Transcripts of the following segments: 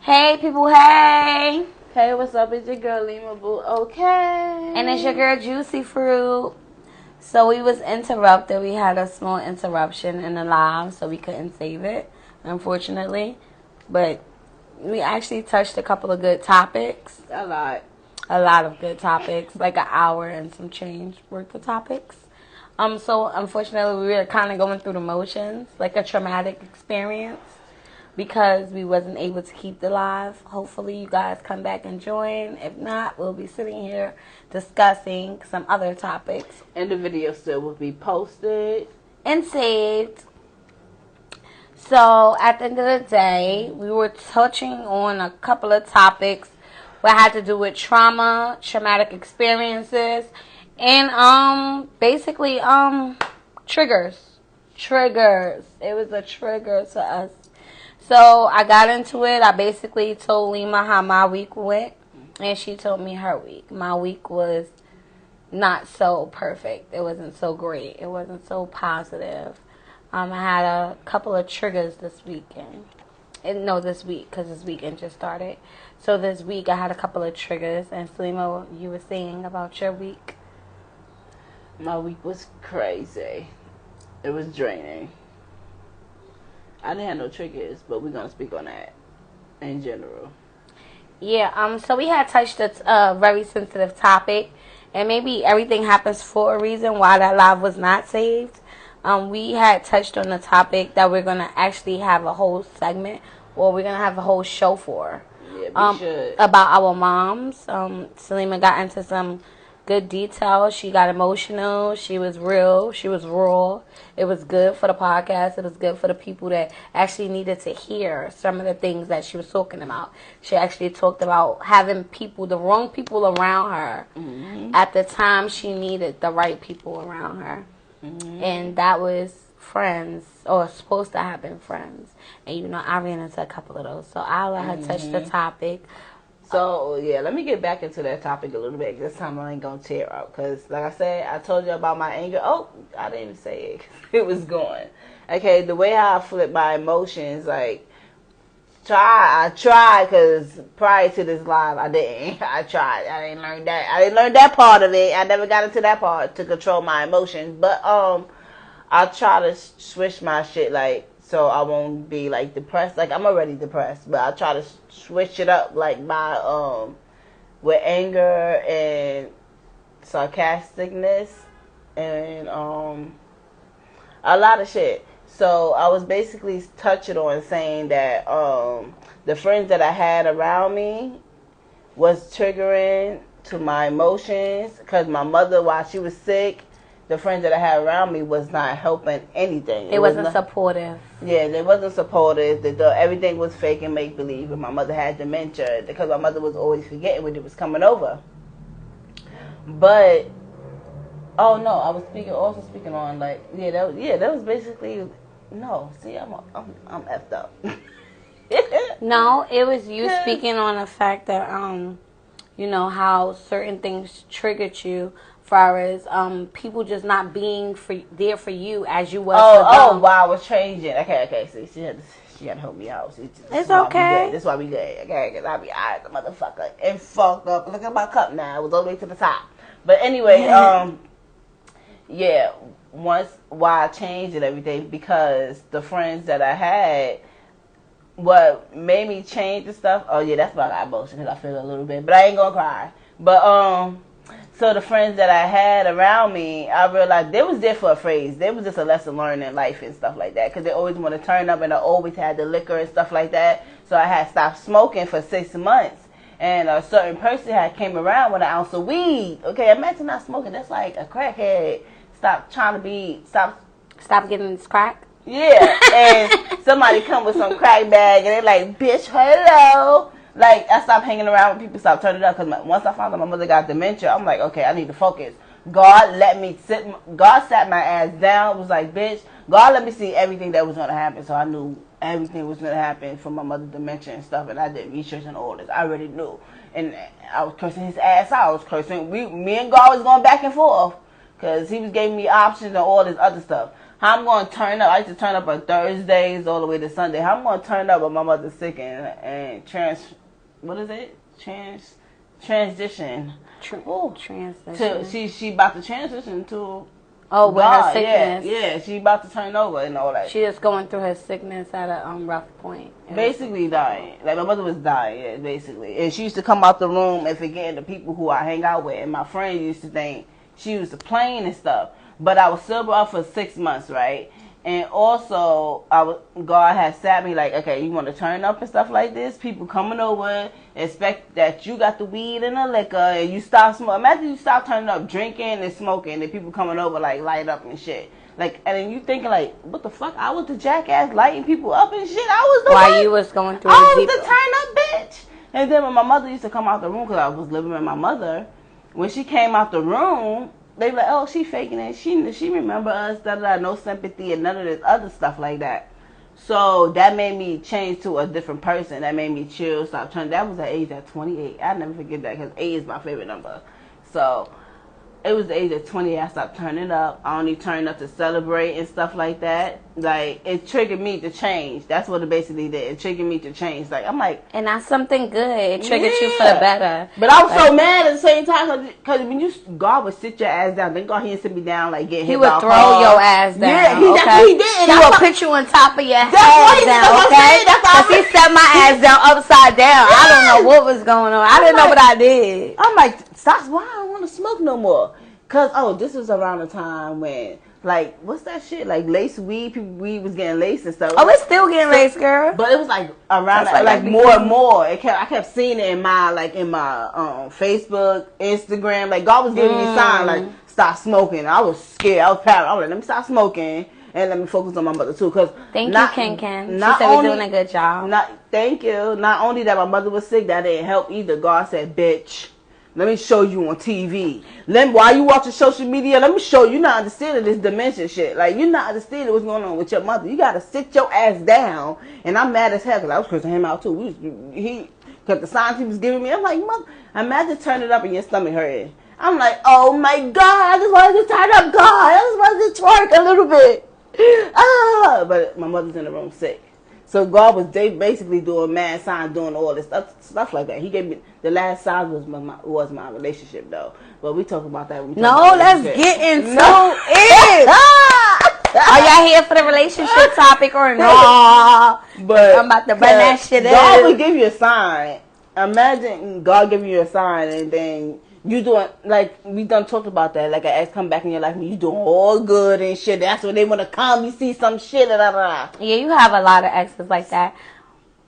Hey people, hey! Hey, what's up? It's your girl Lima Boo. Okay. And it's your girl Juicy Fruit. So we was interrupted. We had a small interruption in the live, so we couldn't save it, unfortunately. But we actually touched a couple of good topics. A lot of good topics, like an hour and some change worth of topics. So unfortunately, we were kind of going through the motions, like a traumatic experience, because we wasn't able to keep the live. Hopefully, you guys come back and join. If not, we'll be sitting here discussing some other topics. And the video still will be posted and saved. So, at the end of the day, we were touching on a couple of topics that had to do with trauma, traumatic experiences, and basically triggers. It was a trigger to us. So I got into it. I basically told Lima how my week went, and she told me her week. My week was not so perfect. It wasn't so great. It wasn't so positive. I had a couple of triggers this weekend. This week, because this weekend just started. So this week I had a couple of triggers. And Selima, you were saying about your week? My week was crazy. It was draining. I didn't have no triggers, but we're going to speak on that in general. Yeah, so we had touched a very sensitive topic, and maybe everything happens for a reason why that live was not saved. We had touched on the topic that we're going to actually have a whole segment, or we're going to have a whole show for. Yeah, we should. About our moms. Selima got into some good details. She got emotional. She was real. She was raw. It was good for the podcast. It was good for the people that actually needed to hear some of the things that she was talking about. She actually talked about having the wrong people around her. Mm-hmm. At the time she needed the right people around her. Mm-hmm. And that was friends, or supposed to have been friends. And I ran into a couple of those. So I'll let her touch the topic. So, yeah, let me get back into that topic a little bit. This time I ain't going to tear out. Because, like I said, I told you about my anger. Oh, I didn't even say it. It was going. Okay, the way I flip my emotions, I tried, because prior to this live, I didn't. I tried. I didn't learn that. I didn't learn that part of it. I never got into that part to control my emotions. But, I try to switch my shit, so I won't be depressed. I'm already depressed, but I try to switch it up by with anger and sarcasticness and a lot of shit. So I was basically touching on saying that the friends that I had around me was triggering to my emotions, because my mother, while she was sick, the friends that I had around me was not helping anything. It wasn't supportive. Yeah, they wasn't supportive. Everything was fake and make-believe. And my mother had dementia, because my mother was always forgetting when it was coming over. But, oh no, I was also speaking on, that was basically, no, see, I'm effed up. No, it was you speaking on the fact that, how certain things triggered you, far as people just not being there for you as you was for them. Oh, wow, I was changing. Okay. See, she had to help me out. See, it's okay. This is why we good. Okay, because I be eyes the motherfucker and fucked up. Look at my cup now. It was all the way to the top. But anyway, yeah. Once why I changed and everything, because the friends that I had, what made me change the stuff. Oh yeah, that's why I got emotion, because I feel a little bit, but I ain't gonna cry. But so the friends that I had around me, I realized they was there for a phrase. They was just a lesson learned in life and stuff like that. Because they always want to turn up, and I always had the liquor and stuff like that. So I had stopped smoking for 6 months. And a certain person had came around with an ounce of weed. Okay, imagine not smoking. That's like a crackhead. Stop getting this crack. Yeah, and somebody come with some crack bag, and they're like, bitch, hello. I stopped hanging around when people stopped turning up, because once I found out my mother got dementia, I'm like, okay, I need to focus. God sat my ass down, was like, bitch, God let me see everything that was going to happen, so I knew everything was going to happen from my mother's dementia and stuff, and I did research and all this. I already knew, and I was cursing his ass out. I was cursing. Me and God was going back and forth, because he was giving me options and all this other stuff. how I'm going to turn up. I used to turn up on Thursdays all the way to Sunday. How I'm going to turn up when my mother's sick and what is it? Transition. Transition. She about to transition to. Oh, with her sickness. Yeah, she about to turn over and all that. She is going through her sickness at a rough point. Basically dying. Like, my mother was dying, yeah, basically. And she used to come out the room and forget the people who I hang out with. And my friends used to think she was playing and stuff. But I was sober up for 6 months, right? And also, God had sat me like, okay, you want to turn up and stuff like this? People coming over, expect that you got the weed and the liquor, and you stop smoking. Imagine you stop turning up, drinking and smoking, and people coming over like light up and shit. Like, and then you thinking like, what the fuck? I was the jackass lighting people up and shit. I was the While you was going through I was the turn up bitch. And then when my mother used to come out the room, because I was living with my mother, when she came out the room, they be like, oh, she faking it. She remember us, no sympathy and none of this other stuff like that. So that made me change to a different person. That made me chill, stop turning. That was the age at 28. I never forget that because 8 is my favorite number. So it was the age of 28. I stopped turning up. I only turned up to celebrate and stuff like that. Like, it triggered me to change. That's what it basically did. It triggered me to change. Like, I'm like... And that's something good. It triggered you for the better. But I was so mad at the same time because when God would sit your ass down. Thank God he didn't sit me down like getting hit by a car. He would throw your ass down. Yeah, okay? that's what he did. He would put you on top of your head down, okay? Because he set my ass down upside down. I don't know what was going on. I didn't know what I did. I'm like, stop. Why I don't want to smoke no more? Because, this was around the time when, like, what's that shit? Like, lace weed, weed was getting laced and stuff. Oh, it's still getting laced, girl. But it was, like, around, like more and more. I kept seeing it in my Facebook, Instagram. Like, God was giving me signs, like, stop smoking. I was scared. I was paranoid. I was like, let me stop smoking and let me focus on my mother, too. Thank you, Ken. She said we're doing a good job. Thank you. Not only that my mother was sick, that didn't help either. God said, bitch. Let me show you on TV. While you watching social media, let me show you. You're not understanding this dementia shit. Like, you're not understanding what's going on with your mother. You got to sit your ass down. And I'm mad as hell because I was cursing him out too. Because the signs he was giving me, I'm like, mother, imagine turning up and your stomach hurting. I'm like, oh my God, I just wanted to turn up, God. I just wanted to twerk a little bit. But my mother's in the room sick. So God was basically doing mad signs, doing all this stuff like that. He gave me the last sign was my relationship though. But we talk about that. Let's get into it. Are y'all here for the relationship topic or no? But I'm about to run that shit up. God will give you a sign. Imagine God giving you a sign and then you doing, like, we done talked about that, like an ex come back in your life and you doing all good and shit. That's when they want to come, you see some shit. Yeah, you have a lot of exes like that.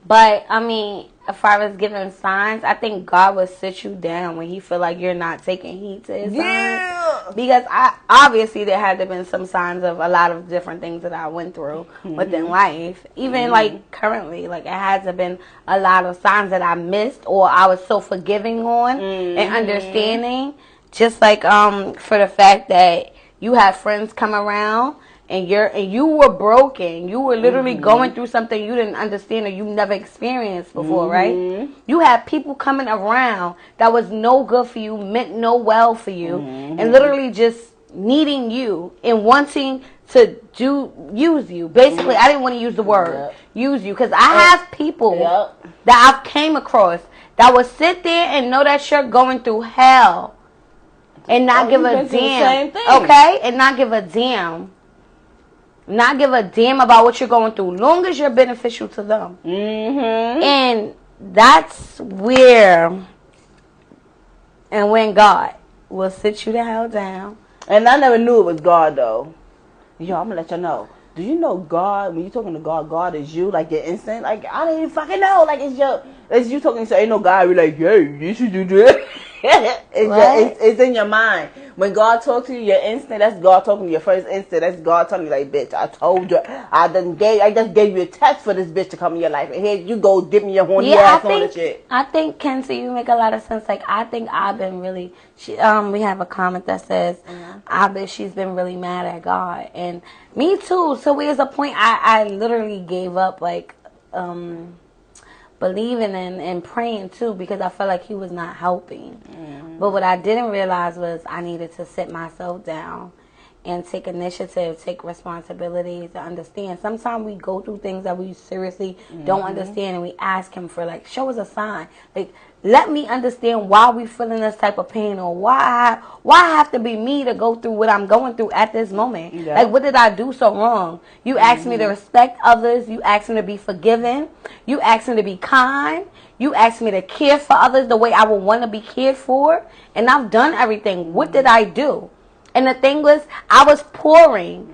But, I mean, as far as giving signs, I think God will sit you down when he feel like you're not taking heed to his signs. Because obviously there had to been some signs of a lot of different things that I went through within life. Even like currently, like it had to been a lot of signs that I missed or I was so forgiving on and understanding. Just like for the fact that you have friends come around and you were broken. You were literally going through something you didn't understand or you never experienced before, right? You had people coming around that was no good for you, meant no well for you, and literally just needing you and wanting to use you. Basically, I didn't want to use the word use you because I have people that I've came across that would sit there and know that you're going through hell and not give a damn. Okay? And not give a damn. Not give a damn about what you're going through, long as you're beneficial to them. And that's where and when God will sit you the hell down. And I never knew it was God, though. Yo, I'm going to let y'all know. Do you know God, when you're talking to God, God is you, like your instinct? Like, I didn't even fucking know. Like, it's you talking, so ain't no God be like, hey, you should do that. It's in your mind. When God talks to you, your instinct, that's God talking to you. Your first instinct, that's God telling you, like, bitch, I told you. I just gave you a test for this bitch to come in your life. And here you go dipping your horny ass on the shit. I think, Kenzie, you make a lot of sense. Like, I think I've been really, we have a comment that says, she's been really mad at God. And me too. So there's a point I literally gave up, like, believing and praying too because I felt like he was not helping. But what I didn't realize was I needed to sit myself down and take initiative, take responsibility to understand. Sometimes we go through things that we seriously don't understand, and we ask him for, like, show us a sign. Like, let me understand why we feeling this type of pain, or why I have to be me to go through what I'm going through at this moment. Yeah. Like, what did I do so wrong? You asked me to respect others. You asked me to be forgiving. You asked me to be kind. You asked me to care for others the way I would want to be cared for. And I've done everything. What did I do? And the thing was, I was pouring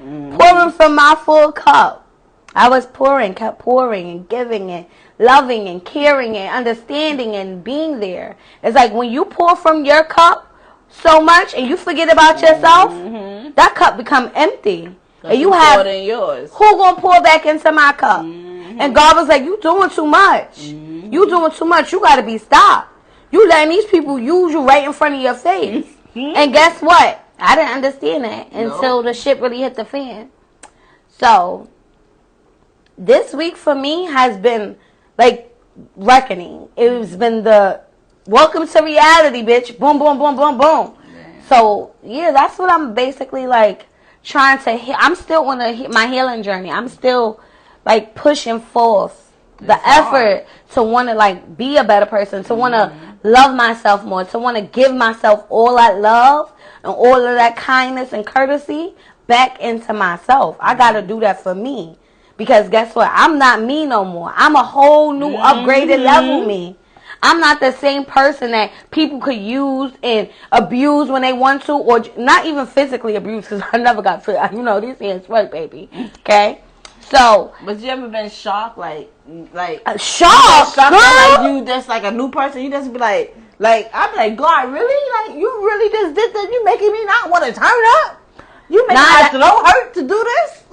from my full cup. I was pouring, kept pouring and giving and loving and caring and understanding and being there. It's like when you pour from your cup so much and you forget about yourself, that cup become empty. And you have yours. Who gonna pour back into my cup? And God was like, you doing too much. You doing too much. You gotta be stopped. You letting these people use you right in front of your face. And guess what? I didn't understand that until the shit really hit the fan. So, this week for me has been, like, reckoning. It's been the welcome to reality, bitch. Boom, boom, boom, boom, boom. So, yeah, that's what I'm basically, like, trying to hit. I'm still on my healing journey. I'm still, like, pushing forth the effort to want to, like, be a better person, to want to love myself more, to want to give myself all that love and all of that kindness and courtesy back into myself. I got to do that for me. Because guess what? I'm not me no more. I'm a whole new upgraded level me. I'm not the same person that people could use and abuse when they want to, or not even physically abuse, because I never got, you know, these hands work, baby. Okay? So. But you ever been shocked? Like shocked, girl? Like you just like a new person, you just be like I'm like, God, really? Like, you really just did that? You making me not want to turn up? You making my throat hurt to do this?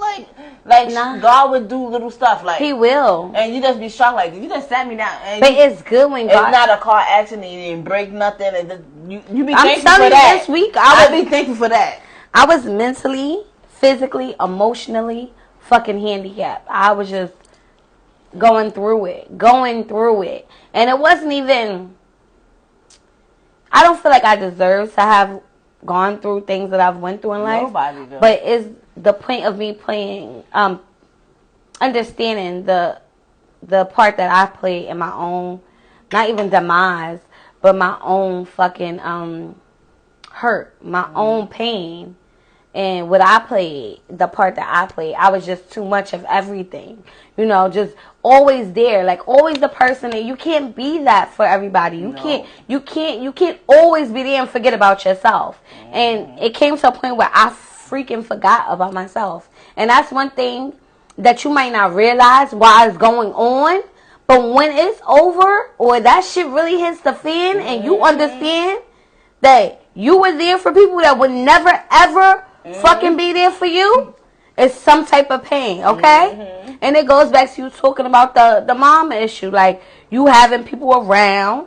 Like God would do little stuff like He will, and you just be shocked. Like, you just sat me down. And but it's good when God. It's not a car accident. You didn't break nothing, and you be I'm thankful for that. This week I would be thankful for that. I was mentally, physically, emotionally fucking handicapped. I was just going through it, and it wasn't even. I don't feel like I deserve to have gone through things that I've went through in life. Nobody does. But it's the point of me playing, understanding the part that I played in my own, not even demise, but my own fucking hurt, my own pain. And what I played, the part that I played, I was just too much of everything. You know, just always there, like always the person that you can't be that for everybody. You can't always be there and forget about yourself. And it came to a point where I freaking forgot about myself. And that's one thing that you might not realize why it's going on. But when it's over, or that shit really hits the fan, and you understand that you were there for people that would never ever fucking be there for you, it's some type of pain, okay? And it goes back to you talking about the mama issue, like you having people around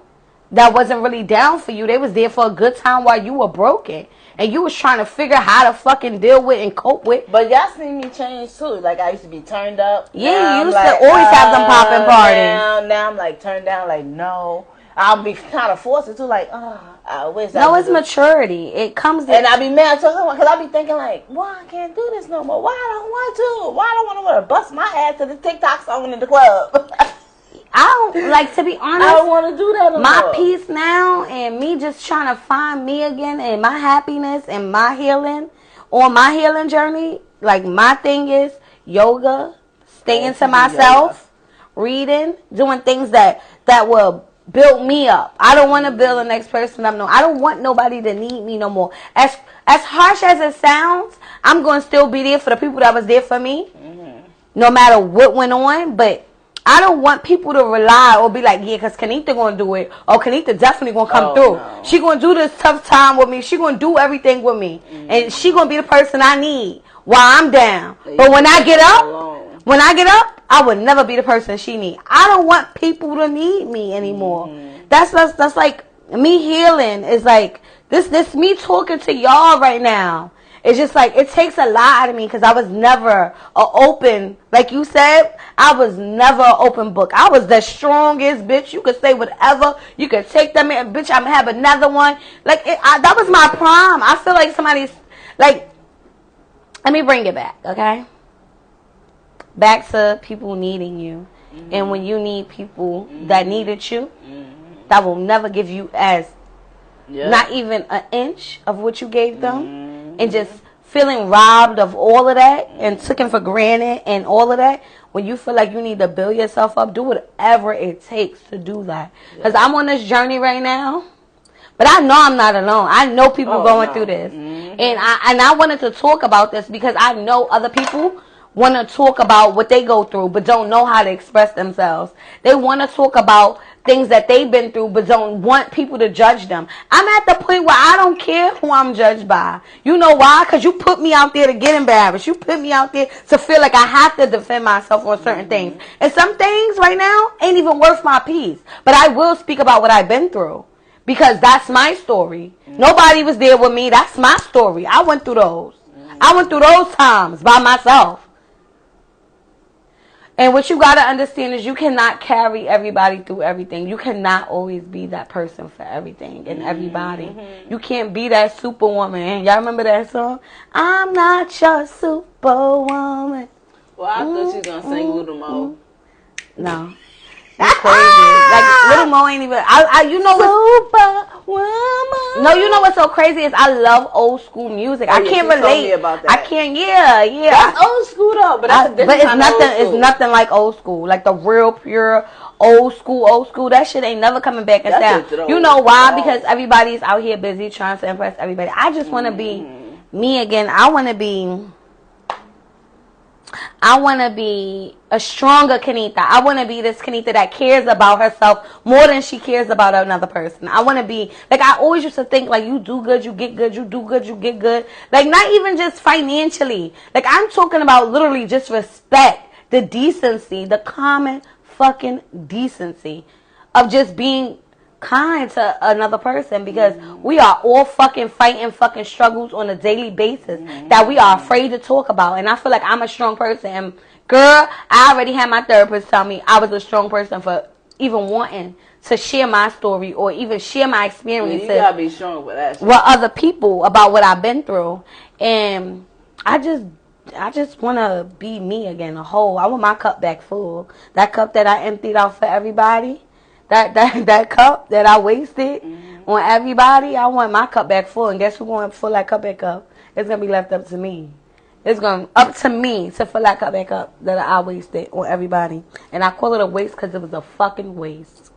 that wasn't really down for you. They was there for a good time while you were broken, and you was trying to figure how to fucking deal with and cope with. But y'all seen me change too. Like, I used to be turned up. Yeah, you used to always have them popping parties. Now I'm like turned down. Like, no, I'll be kind of forced to like, I wish. No, it's maturity. It comes. And I be mad to someone because I be thinking like, why I can't do this no more? Why I don't want to? Why I don't want to bust my ass to the TikTok song in the club? I don't, like, to be honest, I don't want to do that no my more. peace now, and me just trying to find me again, and my happiness and my healing on my healing journey. Like, my thing is yoga, staying to myself, reading, doing things that will build me up. I don't want to build the next person up. No, I don't want nobody to need me no more. As harsh as it sounds, I'm going to still be there for the people that was there for me, no matter what went on. But I don't want people to rely or be like, yeah, because Kanita going to do it. Or Kanita definitely going to come through. No. She going to do this tough time with me. She going to do everything with me. And she going to be the person I need while I'm down. But when I get up, I would never be the person she need. I don't want people to need me anymore. That's like me healing. Is like this me talking to y'all right now. It's just like, it takes a lot out of me because I was never open, like you said, I was never an open book. I was the strongest bitch. You could say whatever. You could take them in, bitch, I'm going to have another one. Like, that was my prime. I feel like somebody's, like, let me bring it back, okay? Back to people needing you. Mm-hmm. And when you need people that needed you, that will never give you as not even an inch of what you gave them, and just feeling robbed of all of that and taken for granted and all of that. When you feel like you need to build yourself up, do whatever it takes to do that. Because I'm on this journey right now, but I know I'm not alone. I know people going through this, and I wanted to talk about this because I know other people want to talk about what they go through but don't know how to express themselves. They want to talk about things that they've been through but don't want people to judge them. I'm at the point where I don't care who I'm judged by. You know why? Because you put me out there to get embarrassed. You put me out there to feel like I have to defend myself on certain things. And some things right now ain't even worth my peace. But I will speak about what I've been through because that's my story. Nobody was there with me. That's my story. I went through those. I went through those times by myself. And what you got to understand is you cannot carry everybody through everything. You cannot always be that person for everything and everybody. You can't be that superwoman. Y'all remember that song? I'm not your superwoman. Well, I thought you was going to sing Little Mo. No. That's crazy. Like, Little Mo ain't even... you know what... Superwoman. No, you know what's so crazy is I love old school music. I can't relate. Told me about that. I can't... Yeah. That's old school, though. But that's a different kind of old school. It's nothing like old school. Like the real, pure... Old school. That shit ain't never coming back in town. You know why? Because everybody's out here busy trying to impress everybody. I just want to be me again. I want to be a stronger Kenita. I want to be this Kenita that cares about herself more than she cares about another person. I want to be, like, I always used to think, like, you do good, you get good, you do good, you get good. Like, not even just financially. Like, I'm talking about literally just respect, the decency, the common fucking decency of just being kind to another person, because we are all fucking fighting fucking struggles on a daily basis that we are afraid to talk about. And I feel like I'm a strong person, and girl, I already had my therapist tell me I was a strong person for even wanting to share my story or even share my experiences. You gotta be strong with that shit. With other people about what I've been through. And I just want to be me again, a whole. I want my cup back full. That cup that I emptied out for everybody, that cup that I wasted on everybody, I want my cup back full. And guess who's going to fill that cup back up? It's going to be left up to me. It's going up to me to fill that cup back up that I wasted on everybody. And I call it a waste because it was a fucking waste.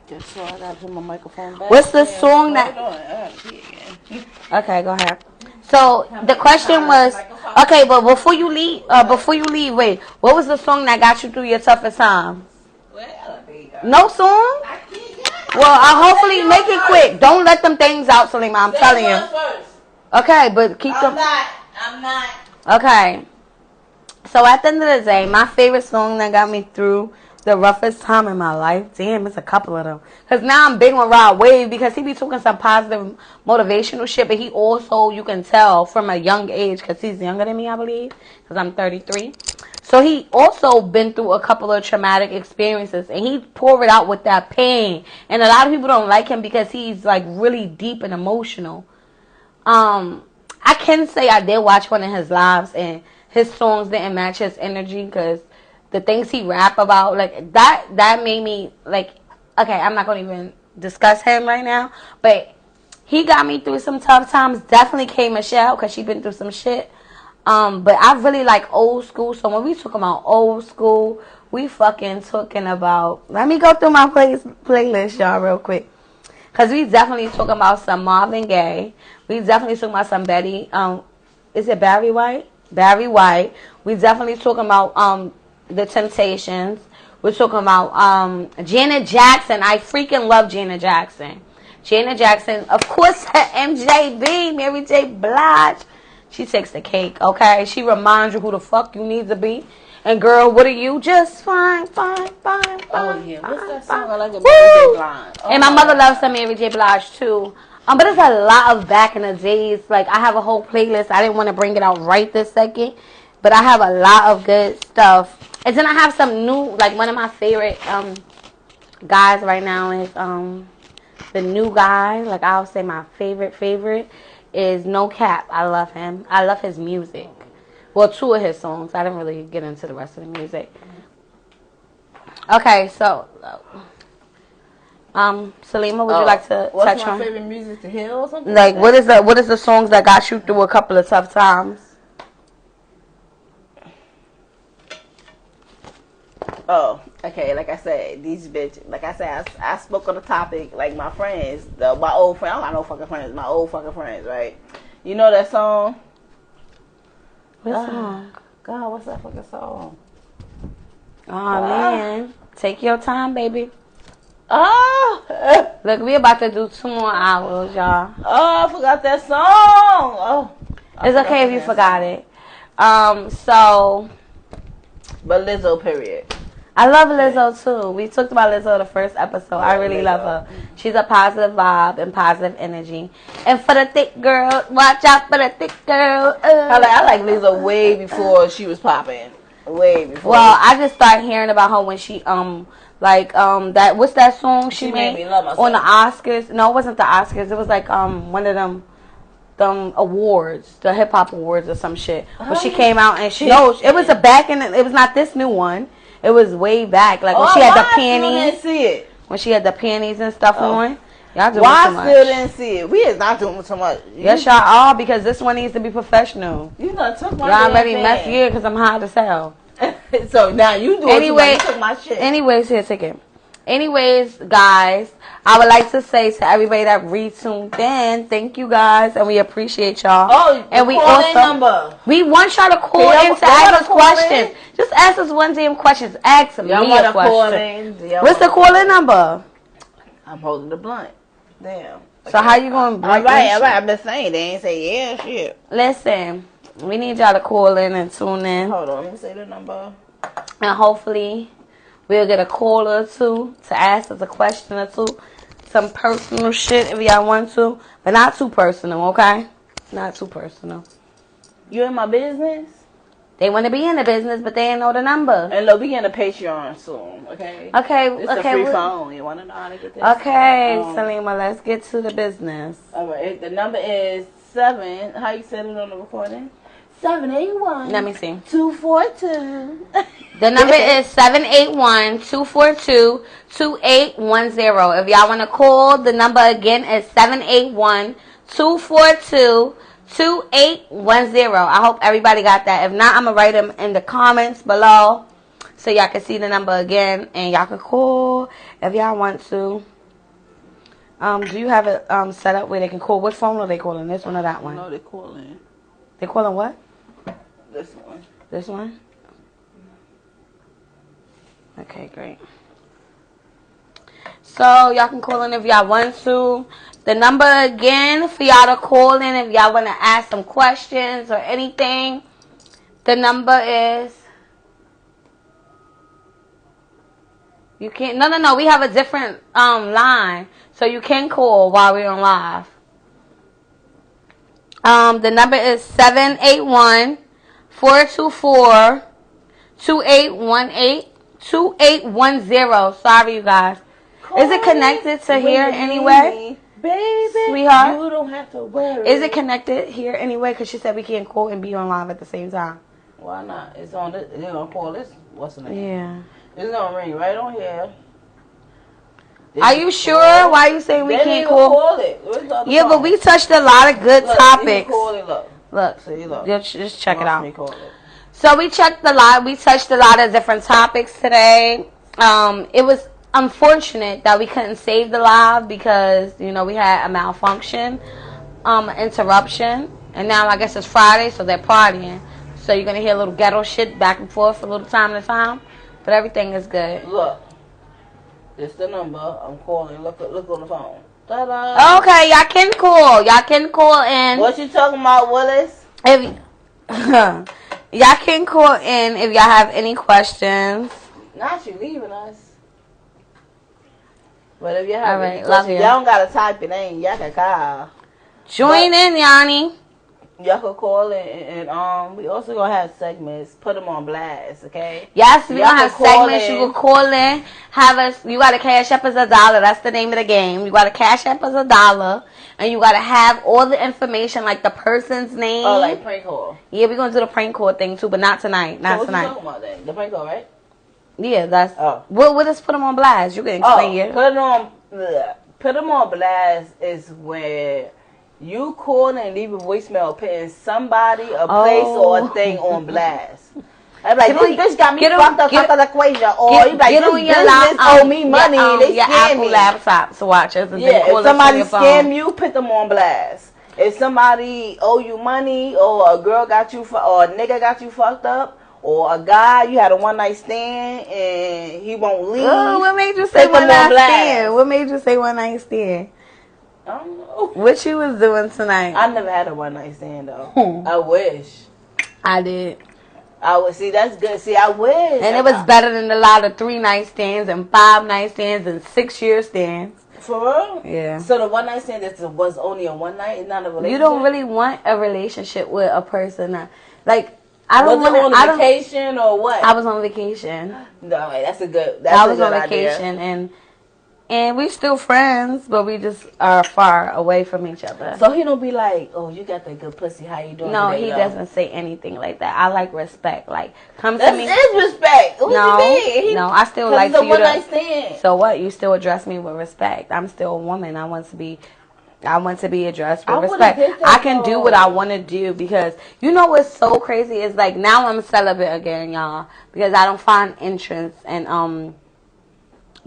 Just so I got to put my microphone back. What's the song that... Okay, go ahead. So the question was, okay, but before you leave, wait, what was the song that got you through your toughest time? No song? Well, I hopefully make it quick. Don't let them things out, Salima. I'm telling you. Okay, but keep them. I'm not. Okay. So at the end of the day, my favorite song that got me through the roughest time in my life, damn, it's a couple of them. Because now I'm big on Rod Wave because he be talking some positive motivational shit, but he also, you can tell from a young age, because he's younger than me, I believe, because I'm 33. So he also been through a couple of traumatic experiences, and he pour it out with that pain. And a lot of people don't like him because he's like really deep and emotional. I can say I did watch one of his lives, and his songs didn't match his energy because the things he rap about, like, that made me, like, okay, I'm not going to even discuss him right now, but he got me through some tough times. Definitely K. Michelle, because she been through some shit. But I really like old school, so when we talk about old school, we fucking talking about, let me go through my playlist, y'all, real quick, because we definitely talking about some Marvin Gaye. We definitely talking about some Betty, is it Barry White? Barry White. We definitely talking about, The Temptations. We're talking about Janet Jackson. I freaking love Janet Jackson. Janet Jackson, of course, MJB, Mary J. Blige. She takes the cake, okay? She reminds you who the fuck you need to be. And girl, what are you? Just fine. Oh yeah, what's that song? I like the Mary J. Blige. And my mother loves some Mary J. Blige too. But there's a lot of back in the days. Like, I have a whole playlist. I didn't want to bring it out right this second, but I have a lot of good stuff. And then I have some new, like, one of my favorite guys right now is the new guy. Like, I'll say my favorite is No Cap. I love him. I love his music. Well, 2 of his songs. I didn't really get into the rest of the music. Okay, so Salima, would you like to touch on? What's my favorite music to hear or something? Like, what is the songs that got you through a couple of tough times? Oh, okay. Like I said, these bitches. Like I said, I spoke on the topic. Like my friends, my old friends. I don't got no fucking friends. My old fucking friends, right? You know that song? What song? God, what's that fucking song? Oh man, take your time, baby. Oh, Look, we about to do 2 more hours, y'all. oh, I forgot that song. Oh, It's okay if you forgot it. So but Lizzo, period. I love Lizzo too. We talked about Lizzo the first episode. I really love her. She's a positive vibe and positive energy. And for the thick girl, watch out for the thick girl. I like Lizzo way before she was popping. Way before. Well, I just started hearing about her when she that what's that song she made me love myself. on the Oscars? No, it wasn't the Oscars. It was like one of them awards, the hip hop awards or some shit. When she came out and it was it was not this new one. It was way back, like when she had the panties. Didn't see it. When she had the panties and stuff on. Y'all doing Why too much. I still didn't see it? We is not doing too much. Yes, y'all are, because this one needs to be professional. You done took my Y'all already messed here because I'm hot as hell. So now you do it. You took my shit. Anyways, here, take it. Anyways, guys, I would like to say to everybody that retuned in, thank you guys, and we appreciate y'all. Oh, and we also number. We want y'all to call in to ask us questions. Just ask us one damn questions. Ask me a question. What's the call-in number? I'm holding the blunt. Damn. So how you gonna break all right. I'm just saying they ain't say yeah shit. Listen, we need y'all to call in and tune in. Hold on, let me say the number. And hopefully we'll get a call or two to ask us a question or two. Some personal shit if y'all want to. But not too personal, okay? Not too personal. You in my business? They want to be in the business, but they ain't know the number. And look, we getting a Patreon soon, okay? Okay, it's a free phone. You want to know how to get this? Okay, Salima, let's get to the business. All right, the number is 7. How you said it on the recording? 781. Let me see. 242. The number is 781-242-2810. If y'all want to call, the number again is 781-242-2810. I hope everybody got that. If not, I'm going to write them in the comments below so y'all can see the number again. And y'all can call if y'all want to. Do you have it set up where they can call? What phone are they calling? This one or that one? No, they're calling. They're calling what? This one. This one? Okay, great. So, y'all can call in if y'all want to. The number again for y'all to call in if y'all want to ask some questions or anything. The number is... You can't... No. We have a different line. So, you can call while we're on live. The number is 781-424-2818. 2810. Sorry, you guys. Is it connected to here anyway? Baby, sweetheart, you don't have to worry. Is it connected here anyway? Because she said we can't call and be on live at the same time. Why not? It's on this. They're going to call this. What's the name? Yeah. It's going to ring right on here. Are you sure? Why are you saying we can't call? It. Yeah, but we touched a lot of good topics. Call it, look. See, look. Just check it out. Call it. So we touched a lot of different topics today. It was unfortunate that we couldn't save the live because, we had a malfunction, interruption. And now I guess it's Friday, so they're partying. So you're going to hear a little ghetto shit back and forth a little time to time. But everything is good. Look. It's the number I'm calling. Look on the phone. Ta-da. Okay, y'all can call. Y'all can call in. What you talking about, Willis? Y'all can call in if y'all have any questions. Not you leaving us. But if you have any questions, love you. Y'all don't gotta type it in. Y'all can call. Join in, Yanni. Y'all can call in, and we also gonna have segments. Put them on blast, okay? Yes, we gonna have segments. You can call in. Have us. You gotta cash up as $1. That's the name of the game. You gotta cash up as $1. and you gotta have all the information, like the person's name. Oh, like prank call. Yeah, we're gonna do the prank call thing too, but not tonight. Not so tonight. You talking about then? The prank call, right? Yeah, that's. Oh. We'll just put them on blast. You can explain it. Put them on blast is where you call and leave a voicemail putting somebody, a place, or a thing on blast. I'm like, this got me fucked up out of the equation. Or you like, this business owe me money. They scam me. Laptops, watches, and if somebody scam you, put them on blast. If somebody owe you money, or a girl got you, or a nigga got you fucked up, or a guy, you had a one night stand and he won't leave. Oh, what made you say one night stand? What made you say one night stand? I don't know. What you was doing tonight? I never had a one night stand though. I wish. I did. I would see. That's good. See, I wish. And it was better than a lot of 3 night stands and 5 night stands and 6-year stands. For real? Yeah. So the one night stand was only a one night, and not a relationship. You don't really want a relationship with a person. Like, I don't want to. On vacation or what? I was on vacation. No, that's a good. I was on vacation and we still friends, but we just are far away from each other. So he don't be like, "Oh, you got that good pussy. How you doing?" No, today, he though? doesn't say anything like that. I like respect. Like, come That's to me. That's respect. What no, you mean? No, I still like for you one to. Night stand. So what? You still address me with respect. I'm still a woman. I want to be addressed with respect. I can do what I want to do because you know what's so crazy is like now I'm celibate again, y'all, because I don't find interest and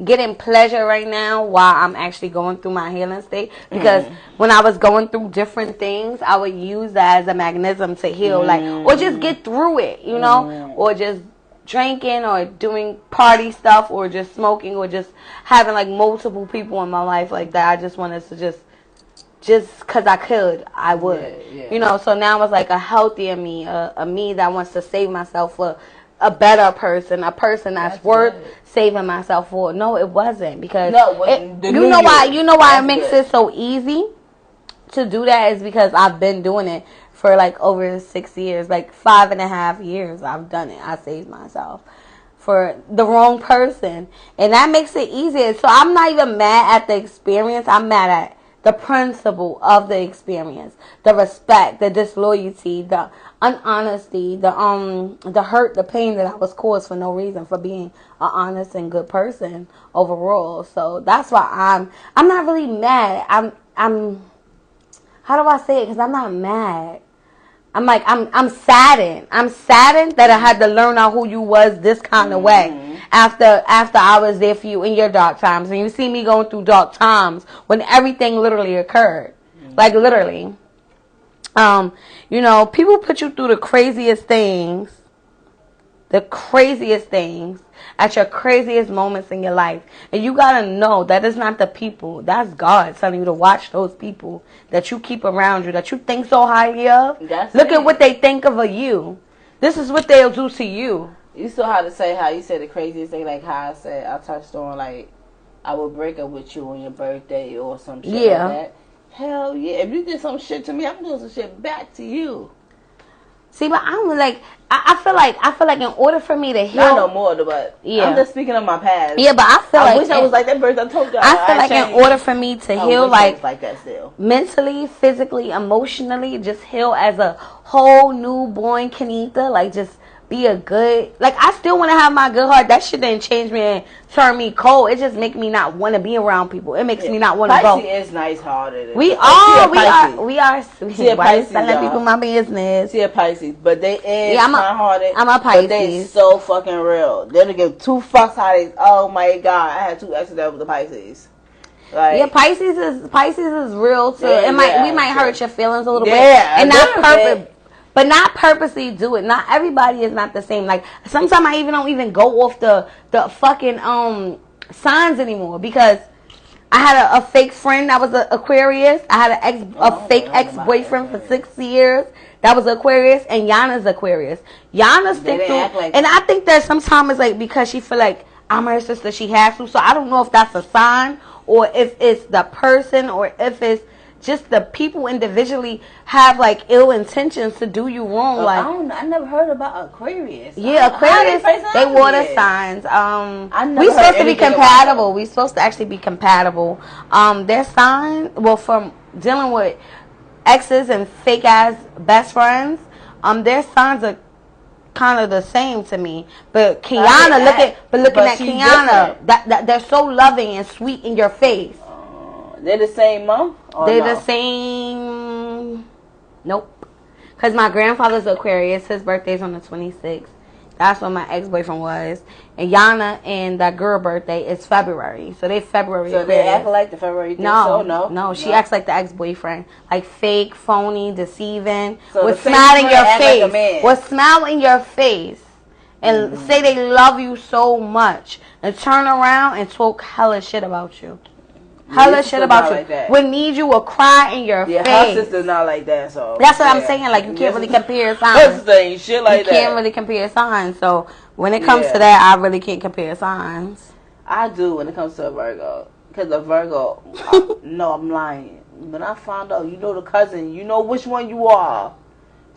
getting pleasure right now while I'm actually going through my healing state. Because when I was going through different things, I would use that as a mechanism to heal, like, or just get through it, you know, or just drinking or doing party stuff or just smoking or just having like multiple people in my life like that. I just wanted to just because I could, I would, you know. So now it's like a healthier me, a me that wants to save myself for a better person, a person that's worth saving myself for. No, it wasn't because you know why it makes it so easy to do that is because I've been doing it for like over 6 years, like 5.5 years. I've done it. I saved myself for the wrong person, and that makes it easier. So I'm not even mad at the experience. I'm mad at the principle of the experience, the respect, the disloyalty, the unhonesty, the hurt, the pain that I was caused for no reason for being an honest and good person overall. So that's why I'm not really mad. I'm how do I say it? Because I'm not mad. I'm saddened. I'm saddened that I had to learn out who you was this kind of way after I was there for you in your dark times. And you see me going through dark times when everything literally occurred. Like literally. You know, people put you through the craziest things at your craziest moments in your life. And you got to know that it's not the people. That's God telling you to watch those people that you keep around you, that you think so highly of. Look at what they think of you. This is what they'll do to you. You saw how to say how you said the craziest thing, like how I said, I touched on, like, I would break up with you on your birthday or some shit like that. Hell yeah. If you did some shit to me, I'm doing some shit back to you. See, but I'm like, I feel like in order for me to heal, not no more, but I'm just speaking of my past. Yeah, but I wish I was like that birthday. I told you. I feel like in order for me to heal, like that still, mentally, physically, emotionally, just heal as a whole newborn Kenita, like just be a good, like I still want to have my good heart. That shit didn't change me and turn me cold. It just make me not want to be around people. It makes me not want to go. Pisces is nice hearted. We are. See a Pisces, telling people my business. See a Pisces, but they is kind hearted. I'm a Pisces. But they so fucking real. They don't give 2 fucks how they. Oh my god, I had 2 exes that was the Pisces. Like, yeah, Pisces is real too. We might hurt your feelings a little bit, and not perfect. But not purposely do it. Not everybody is not the same. Like sometimes I don't even go off the fucking signs anymore because I had a fake friend that was an Aquarius. I had a fake ex-boyfriend for 6 years that was Aquarius, and Yana's Aquarius. Yana stick through, and I think that sometimes it's like because she feel like I'm her sister, she has to. So I don't know if that's a sign or if it's the person or if it's just the people individually have like ill intentions to do you wrong. Like I never heard about Aquarius. Yeah, Aquarius, they water signs. We supposed to be compatible. We supposed to actually be compatible. Their sign, well, from dealing with exes and fake ass best friends, their signs are kind of the same to me. But Kiana, looking at Kiana, that they're so loving and sweet in your face. They're the same month? They're the same. Nope. Because my grandfather's Aquarius. His birthday's on the 26th. That's what my ex-boyfriend was. And Yana and that girl birthday is February. So they February. So they act like the February thing? No, she acts like the ex-boyfriend. Like fake, phony, deceiving. So with smile in your face. With smile in your face. And say they love you so much. And turn around and talk hella shit about you. Hella shit about you. Like would need you will cry in your face. Yeah, her sister's not like that, so. That's what I'm saying. Like, you can't really compare signs. Her sister shit like that. You can't really compare signs. So, when it comes to that, I really can't compare signs. I do when it comes to a Virgo. Because a Virgo, no, I'm lying. When I found out, you know the cousin, you know which one you are.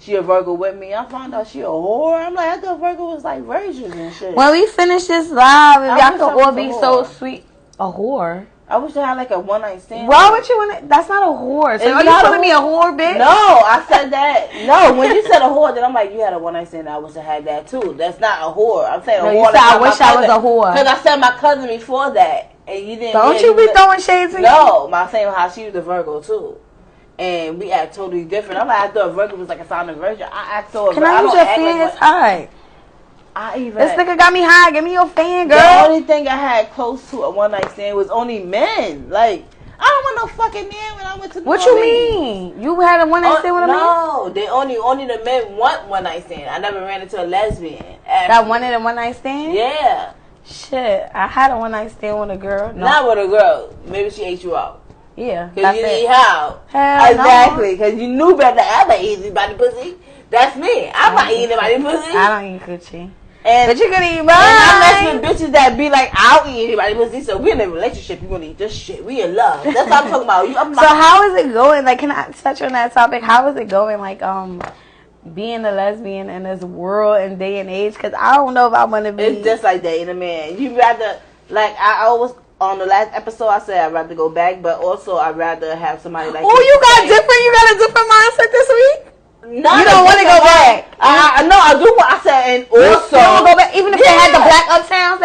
She a Virgo with me. I found out she a whore. I'm like, I thought Virgo was like virgins and shit. When we finish this live, if y'all could all be so sweet. A whore? I wish I had like a one night stand. Why would you want to? That's not a whore. So are you calling me a whore, bitch? No, I said that. No, when you said a whore, then I'm like, you had a one night stand. I wish I had that too. That's not a whore. I'm saying a whore. You said I wish I was a whore. Because I said my cousin before that, and you didn't. Don't you be throwing shades in? No, I'm saying how she was a Virgo too, and we act totally different. I'm like, I thought Virgo was like a sign of Virgin. I act so. Can I use your fan? It's high. This nigga got me high. Give me your fan, girl. The only thing I had close to a one night stand was only men. Like, I don't want no fucking man when I went to the What you mean? You had a one night stand with a man? No, they only the men want one night stand. I never ran into a lesbian. That wanted a one night stand? Yeah. Shit, I had a one night stand with a girl. No. Not with a girl. Maybe she ate you out. Yeah. Because you need help. Hell exactly. Because you knew better. I'm not eating anybody's pussy. That's me. I'm not eating anybody's pussy. I don't eat coochie. But you gonna eat mine. And I'm messing with bitches that be like, I'll eat anybody pussy. So we're in a relationship. You gonna eat this shit. We in love. That's what I'm talking about. So how is it going? Like, can I touch on that topic? How is it going? Like, being a lesbian in this world and day and age? Because I don't know if I want to be. It's just like dating a man. You rather, like, I always on the last episode I said I'd rather go back, but also I'd rather have somebody like. Oh, you got different. You got a different mindset this week. Not you don't want to go back. No, I do. I said, and also you don't go back, even if they had the black uptowns,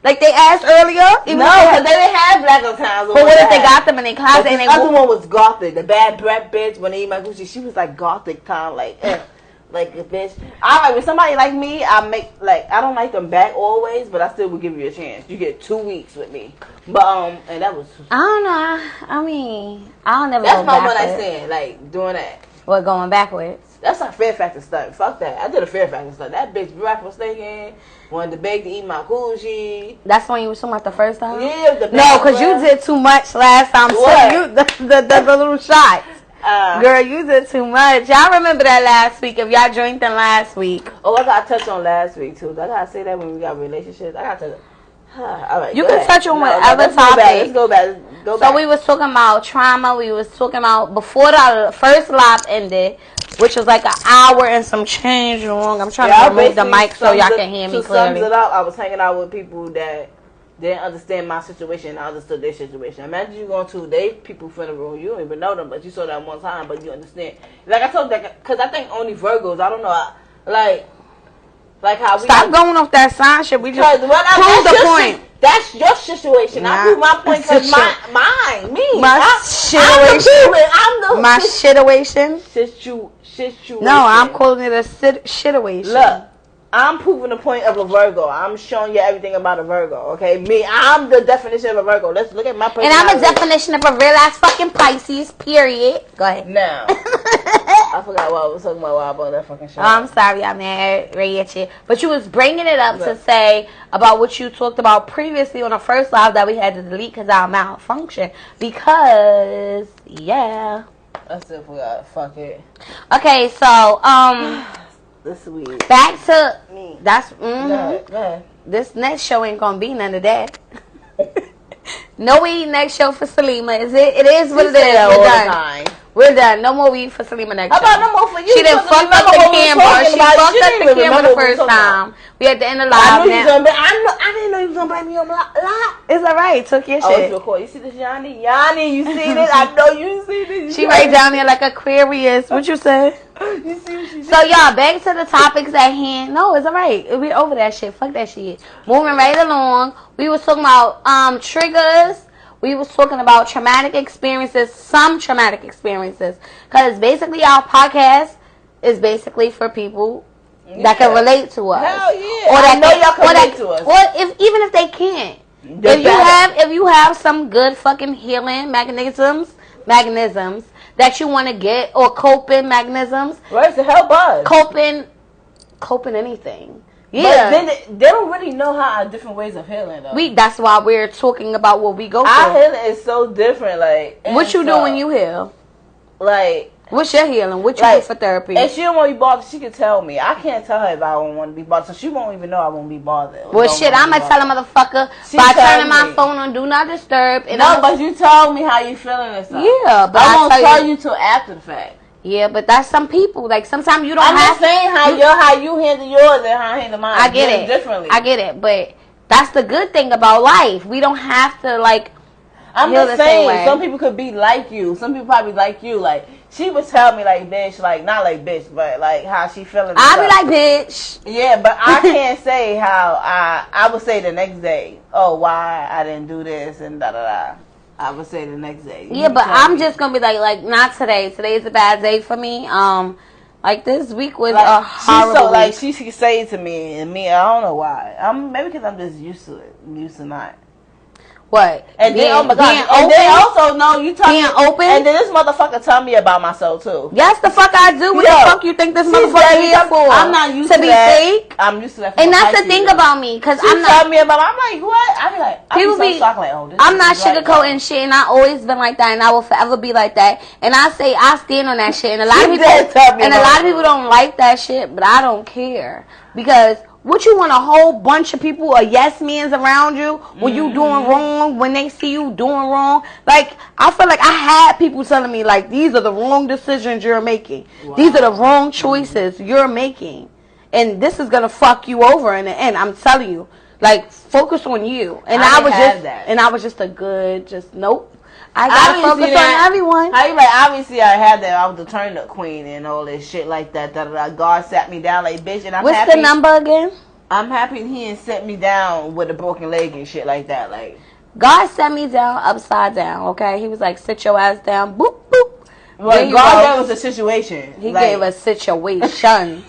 like they asked earlier. No, because they didn't have black uptowns. But what if they got them in their closet and they? The other one was gothic. The bad breath bitch when they eat my Gucci, she was like gothic time, like a bitch. I like with somebody like me. I don't like them back always, but I still would give you a chance. You get 2 weeks with me, but and that was. I don't know. I mean, I'll never. That's my one I said, like doing that. What, going backwards? That's not Fear Factor stuff. Fuck that. I did a Fear Factor stuff. That bitch breath was thinking, wanted to beg to eat my coochie. That's when you was talking about the first time? Yeah. No, because you did too much last time. What? So the little shots. Girl, you did too much. Y'all remember that last week. If y'all drank them last week. Oh, I got to touch on last week, too. I got to say that when we got relationships. I got to. All right, you can touch on whatever topic. Let's go back. So we was talking about trauma. We was talking about before the first live ended, which was like an hour and some change long. I'm trying to remove the mic so y'all can hear me clearly. To sum it up, I was hanging out with people that didn't understand my situation and I understood their situation. Imagine you going to their people funeral, you don't even know them, but you saw that one time, but you understand. Like I told that, because I think only Virgos, I don't know, like how we stop going off that sign shit. We just prove the point. That's your situation. I prove my point because my situation. Situation. No, I'm calling it a situation. Look, I'm proving the point of a Virgo. I'm showing you everything about a Virgo. Okay, I'm the definition of a Virgo. Let's look at my personality. And I'm a definition of a real ass fucking Pisces. Period. Go ahead. Now. I forgot what I was talking about while I bought that fucking show. I'm sorry, I'm mad right at you. But you was bringing it up to say about what you talked about previously on the first live that we had to delete because our malfunction. Because, yeah. I still forgot. Fuck it. Okay, so, this week. Back to me. That's, Go ahead. This next show ain't gonna be none of that. No next show for Salima. It is what it is. We're done. We're done. No more weed for Salima next How about time. no more for you? She done fucked up the camera. She fucked up the camera the first time. We at the end of live I now. didn't know you was gonna blame me on my lie. It's alright. Took your Oh, shit. it's recorded. You see this, Yanni? Yanni, you see this? I know you see this. She right down there like Aquarius. What you say? You see what she did? So y'all, back to the topics at hand. No, it's alright. We over that shit. Fuck that shit. Moving right along. We was talking about triggers. We was talking about traumatic experiences, some traumatic experiences. Because basically our podcast is basically for people that can relate to us. Hell yeah. Or that I know y'all can relate to us. Or even if they can't. If you have some good fucking healing mechanisms that you want to get, or coping mechanisms. Right, to help us. Coping anything. Yeah. But then they don't really know how different ways of healing though. That's why we're talking about what we go through. Our healing is so different. Like, what you do when you heal? Like, what's your healing? What you do for therapy? If she don't want to be bothered, she can tell me. I can't tell her if I don't want to be bothered, so she won't even know I won't be bothered. Well, shit, I'm gonna tell a motherfucker by turning my phone on Do Not Disturb. And but you told me how you feeling and stuff. Yeah, but I won't tell you till after the fact. Yeah, but that's some people. Like, sometimes you don't I'm have... just saying how you handle yours and how I handle mine. I get it. Differently. I get it. But that's the good thing about life. We don't have to, like... I'm just saying, some people could be like you. Some people probably like you. Like, she would tell me, like, bitch. Like, not like bitch, but, like, how she feeling. I'd be like, bitch. Yeah, but I can't say how I would say the next day, oh, why I didn't do this and da-da-da. I would say the next day. Yeah, but I'm just gonna be like not today. Today's a bad day for me. Like this week was a horrible week. Like she could say it to me, and me, I don't know why. Maybe because I'm just used to it. I'm used to not. What? And then, oh my God. And then also, no, you talking. Being open? And then this motherfucker tell me about myself, too. Yes, the fuck I do. What the fuck you think this motherfucker here for? I'm not used to be fake. I'm used to that. And that's the thing about me, because I'm not. Tell me about. I'm like, what? I be like, people be so shocked, like, oh, this I'm not sugarcoating shit, and I always been like that, and I will forever be like that. And I say I stand on that shit, and a lot of people don't like that shit, but I don't care, because. What, you want a whole bunch of people, yes men's around you when you doing wrong, when they see you doing wrong? Like, I feel like I had people telling me, like, these are the wrong decisions you're making. Wow. These are the wrong choices you're making. And this is going to fuck you over in the end. I'm telling you. Like, focus on you. And I was just a good, nope. I gotta focus on everyone. How you like? Obviously, I had that. I was the turnip queen and all this shit like that. God sat me down like bitch, and I'm happy. What's the number again? I'm happy he didn't set me down with a broken leg and shit like that. Like, God set me down upside down. Okay, He was like, sit your ass down. Boop boop. Well, God gave us a situation. He gave us situation.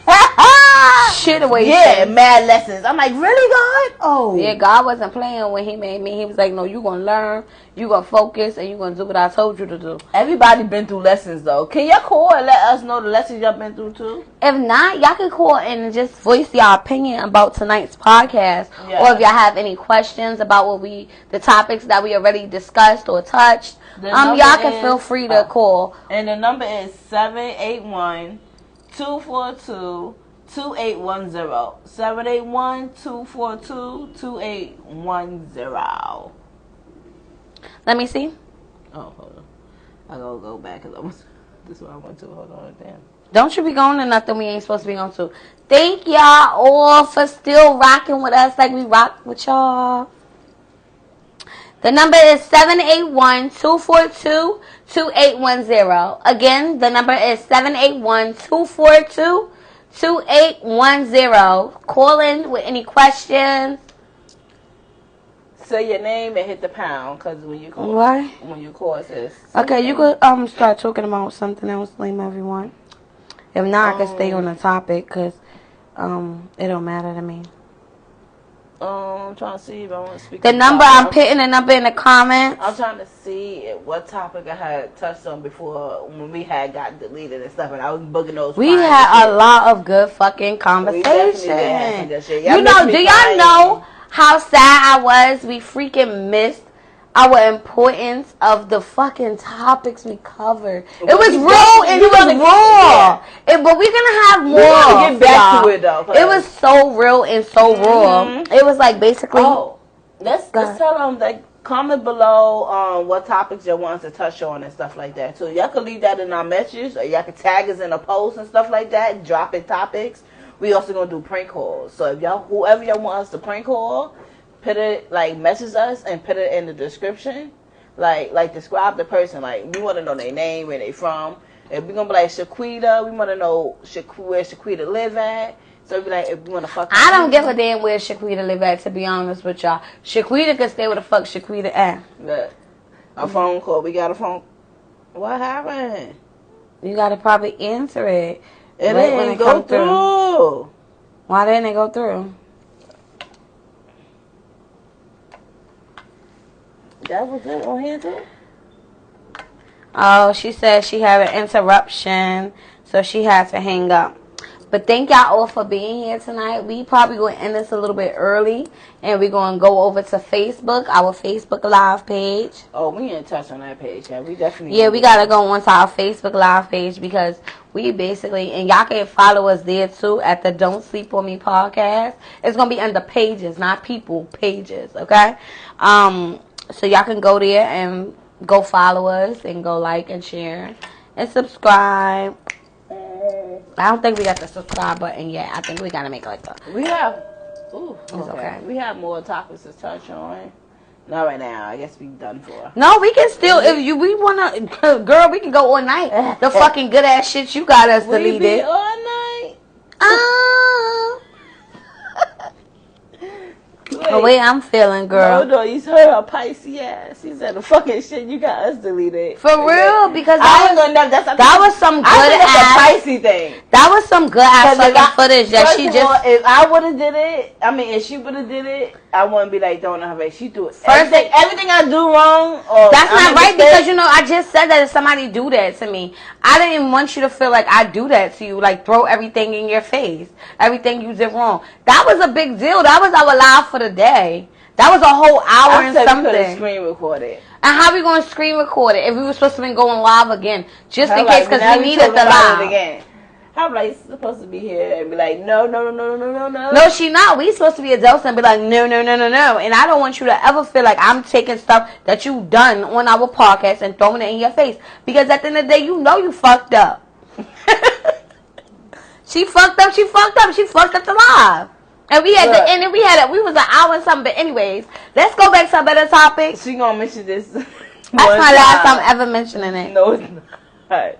Situation. Yeah, mad lessons. I'm like, really, God? Oh. Yeah, God wasn't playing when He made me. He was like, no, you gonna learn, you gonna focus, and you gonna do what I told you to do. Everybody been through lessons, though. Can y'all call and let us know the lessons y'all been through, too? If not, y'all can call and just voice your opinion about tonight's podcast. Yeah. Or if y'all have any questions about the topics that we already discussed or touched, y'all can feel free to call. And the number is 781-242-2810. 781-242-2810. Let me see. Oh, hold on. I gotta go back because this is what I want to. Hold on, damn. Don't you be going to nothing we ain't supposed to be going to. Thank y'all all for still rocking with us like we rock with y'all. The number is 781-242-2810. Again, the number is 781-242-2810. Call in with any questions. Say your name and hit the pound, because when you call, it says. Okay, you could start talking about something else, name everyone. If not, I can stay on the topic, because it don't matter to me. I'm trying to see if I want to speak. I'm putting the number in the comments. I'm trying to see what topic I had touched on before when we had got deleted and stuff, and I was booking those. We had a lot of good fucking conversations. You know, do y'all know how sad I was? We freaking missed our importance of the fucking topics we covered. It was real and it was raw. But we're gonna have more. We're gonna get back to it though. It was so real and so raw. It was like basically. Oh, let's tell them that comment below what topics you want us to touch on and stuff like that. So y'all can leave that in our messages, or y'all can tag us in a post and stuff like that. Dropping topics. We also gonna do prank calls. So if whoever y'all want us to prank call, put it message us and put it in the description. Like describe the person. Like we want to know their name, where they from. If we're gonna be like Shaquita, we want to know where Shaquita live at. So be like, if we want to fuck. I don't give a damn where Shaquita live at, to be honest with y'all. Shaquita can stay where the fuck Shaquita at. Look, a phone call. We got a phone. What happened? You gotta probably answer it. It didn't go through. Why didn't it go through? That was it on here too? Oh, she said she had an interruption, so she had to hang up. But thank y'all all for being here tonight. We probably going to end this a little bit early, and we're going to go over to Facebook, our Facebook Live page. Oh, we didn't touch on that page, yeah. We definitely. Yeah, we got to go onto our Facebook Live page, because we basically, and y'all can follow us there too at the Don't Sleep On Me podcast. It's going to be under pages, not people, pages, okay? So y'all can go there and go follow us and go like and share and subscribe. I don't think we got the subscribe button yet. I think we gotta make We have. Ooh, it's okay. We have more topics to touch on. Not right now. I guess we done for. No, we can still. If we wanna, girl, we can go all night. The fucking good ass shit you got us deleted. We be all night. The way I'm feeling, girl. No, you heard her Pisces ass. She said the fucking shit you got us deleted. For real, because that was some good ass Pisces thing. That was some good ass fucking footage that she just. If I would have did it, I mean, if she would have did it, I wouldn't be like throwing her face. She do it. Everything I do wrong. That's not right, because I just said that if somebody do that to me, I didn't want you to feel like I do that to you, like throw everything in your face, everything you did wrong. That was a big deal. That was our live for the day. That was a whole hour and something. I said screen record it. And how we going to screen record it if we were supposed to be going live again, just in case, because we needed the live again. I'm like supposed to be here and be like, no. No, she not. We supposed to be adults and be like, no. And I don't want you to ever feel like I'm taking stuff that you done on our podcast and throwing it in your face. Because at the end of the day, you know you fucked up. She fucked up the live. And we had to end it. We was an hour and something. But anyways, let's go back to a better topic. She gonna mention this. That's my last time ever mentioning it. No, it's not.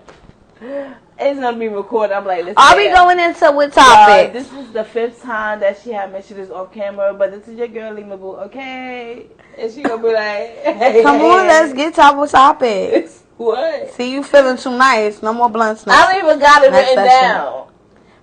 It's gonna be recorded. I'm like, listen. Are we going into what topic? This is the 5th time that she had mentioned this off camera, but this is your girl, Lima Boo, okay? And she gonna be like, hey, come on, let's get to our topic. What? See, you feeling too nice. No more blunts now. I don't even got it written down.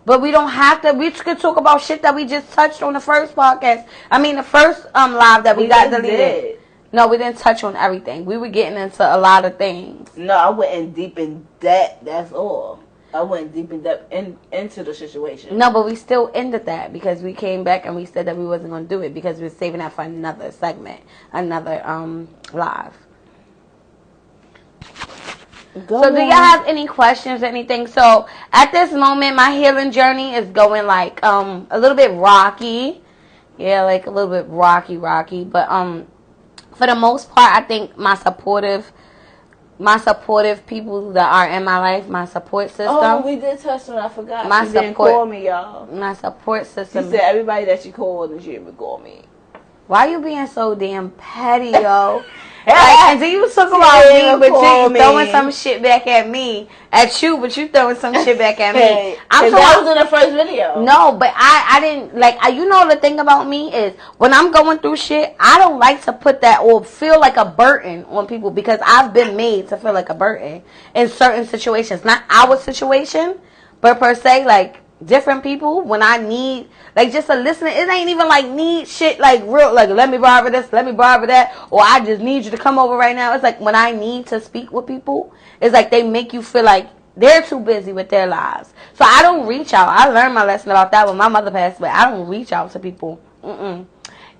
But we don't have to. We could talk about shit that we just touched on the first podcast. I mean, the first live that we got deleted. No, we didn't touch on everything. We were getting into a lot of things. No, I went deep in depth. That's all. I went deep in depth into the situation. No, but we still ended that because we came back and we said that we wasn't going to do it because we were saving that for another segment, another live. So do y'all have any questions or anything? So at this moment, my healing journey is going like a little bit rocky. Yeah, like a little bit rocky. But for the most part, I think my supportive people that are in my life, my support system. Oh, we did touch on. I forgot. My she support, didn't call me, y'all. My support system. She said everybody that she called and she didn't call me. Why you being so damn petty, yo? Like, and then you talk about me, but you throwing some shit back at me, but you throwing some shit back at me. Hey, that was in the first video. No, but I didn't, like, you know the thing about me is, when I'm going through shit, I don't like to put that or feel like a burden on people, because I've been made to feel like a burden in certain situations. Not our situation, but per se, like, different people, when I need, like, just a listener. It ain't even like need shit like real, like, let me borrow this, let me borrow that, or I just need you to come over right now. It's like when I need to speak with people, it's like they make you feel like they're too busy with their lives. So I don't reach out. I learned my lesson about that when my mother passed away. I don't reach out to people.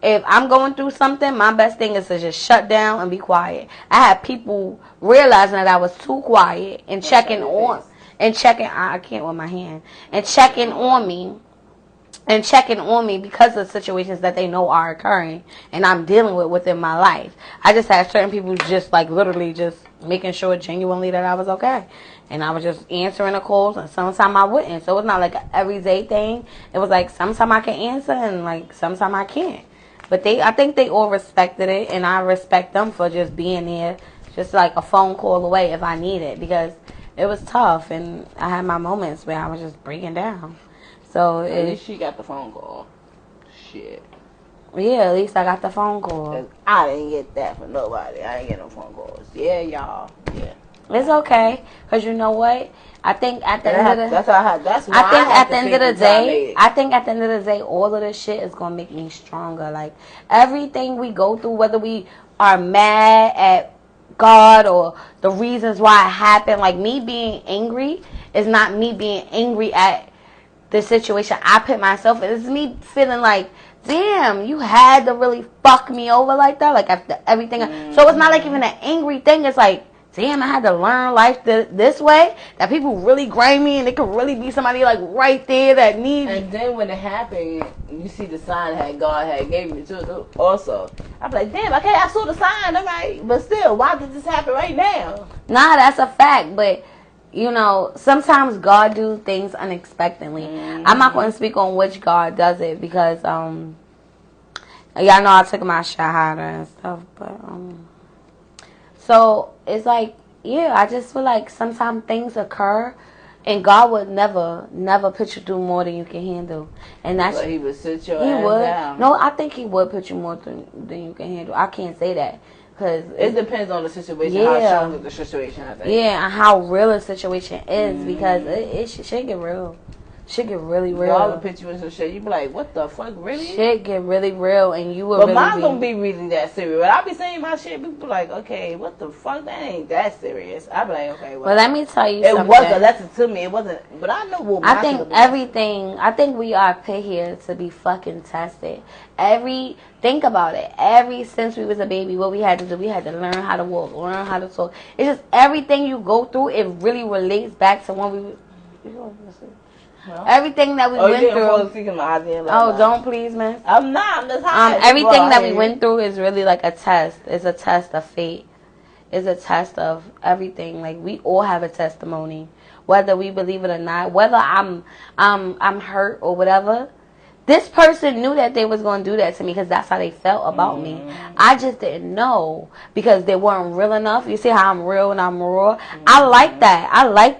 If I'm going through something, my best thing is to just shut down and be quiet. I had people realizing that I was too quiet and checking on. And checking, I can't with my hand, and checking on me and checking on me because of situations that they know are occurring and I'm dealing with within my life. I just had certain people just like literally just making sure genuinely that I was okay. And I was just answering the calls, and sometimes I wouldn't. So it's not like an everyday thing. It was like sometimes I can answer and like sometimes I can't. But I think they all respected it, and I respect them for just being there, just like a phone call away if I need it, because it was tough and I had my moments where I was just breaking down. So at least she got the phone call. Shit. Yeah, at least I got the phone call. I didn't get that from nobody. I didn't get no phone calls. Yeah, y'all. Yeah. It's okay, cause you know what? I think at the end of the at the end of the day, all of this shit is gonna make me stronger. Like everything we go through, whether we are mad at God or the reasons why it happened, like me being angry is not me being angry at the situation I put myself in. It's me feeling like, damn, you had to really fuck me over like that, like after everything. So it's not like even an angry thing. It's like, damn, I had to learn life this way, that people really grind me and it could really be somebody like right there that needs. And then when it happened, you see the sign that God had gave me too. Also, I'm like, damn, okay, I saw the sign, all right, but still, why did this happen right now? Nah, that's a fact, but you know, sometimes God do things unexpectedly. I'm not going to speak on which God does it because y'all know I took my shahada and stuff, but so it's like, yeah, I just feel like sometimes things occur and God would never put you through more than you can handle. And that's he would sit your ass down. No, I think he would put you more than you can handle. I can't say that. Cause it depends on the situation, how strong the situation, I think. Yeah, and how real a situation is, because it should get real. Shit get really real. Y'all will put you in some shit. You be like, what the fuck, really? Shit get really real, and you will but really mine don't be really that serious. But I be saying my shit, people be like, okay, what the fuck? That ain't that serious. I be like, okay, well. But let me tell you something. It was a lesson to me. It wasn't, but I know what I think we are put here to be fucking tested. Think about it. Since we was a baby, what we had to do, we had to learn how to walk, learn how to talk. It's just everything you go through, it really relates back to when we everything that we went through. Don't please, man. I'm not. I'm just high. Everything that we went through is really like a test. It's a test of fate. It's a test of everything. Like we all have a testimony, whether we believe it or not. Whether I'm hurt or whatever. This person knew that they was going to do that to me because that's how they felt about me. I just didn't know because they weren't real enough. You see how I'm real and I'm raw? I like that.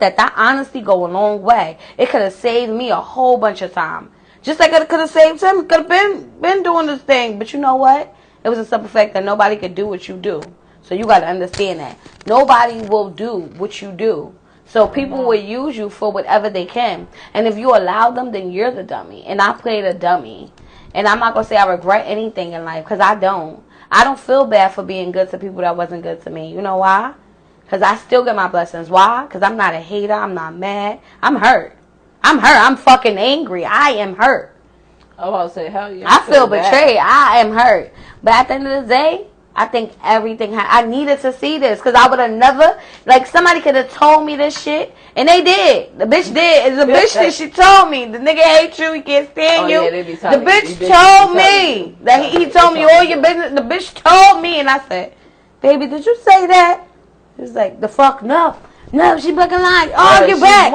That honesty go a long way. It could have saved me a whole bunch of time. Just like it could have saved him. Could have been doing this thing. But you know what? It was a simple fact that nobody could do what you do. So you got to understand that. Nobody will do what you do. So people will use you for whatever they can. And if you allow them, then you're the dummy. And I played a dummy. And I'm not going to say I regret anything in life, because I don't. I don't feel bad for being good to people that wasn't good to me. You know why? Because I still get my blessings. Why? Because I'm not a hater. I'm not mad. I'm hurt. I'm fucking angry. I am hurt. I was about to say, hell yeah. I feel betrayed. I am hurt. But at the end of the day, I think everything I needed to see this, because I would have never, like, somebody could have told me this shit, and they did. The bitch did. It's a bitch that she told me. The nigga hates you. He can't stand you. Yeah, the bitch told me that he told me all your business. The bitch told me, and I said, baby, did you say that? He was like, the fuck no. No, she fucking lying. Argue back.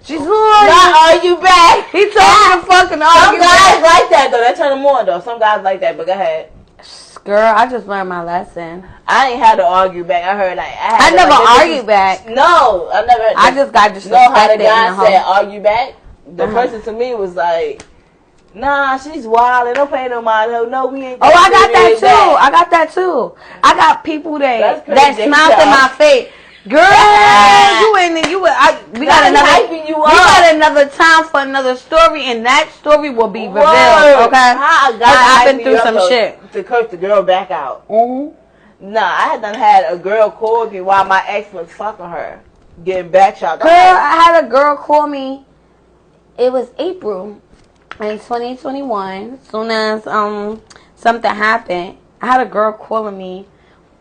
She's lying. Not argue back. He told me to fucking argue back. Some guys like that, though. That turn them on, though. Some guys like that, but go ahead. Girl, I just learned my lesson. I ain't had to argue back. I heard I never argued back. No, I never. I just got disrespected. Know how the guy said argue back? The person to me was like, nah, she's wild. And don't pay no mind. No, we ain't. Oh, I got that too. I got people that smiled in my face. Girl, we got another time for another story, and that story will be revealed. Okay, I've been through some shit to curse the girl back out. Nah, I had a girl call me while my ex was fucking her, getting back shot. Girl, I had a girl call me. It was April in 2021. As soon as something happened, I had a girl calling me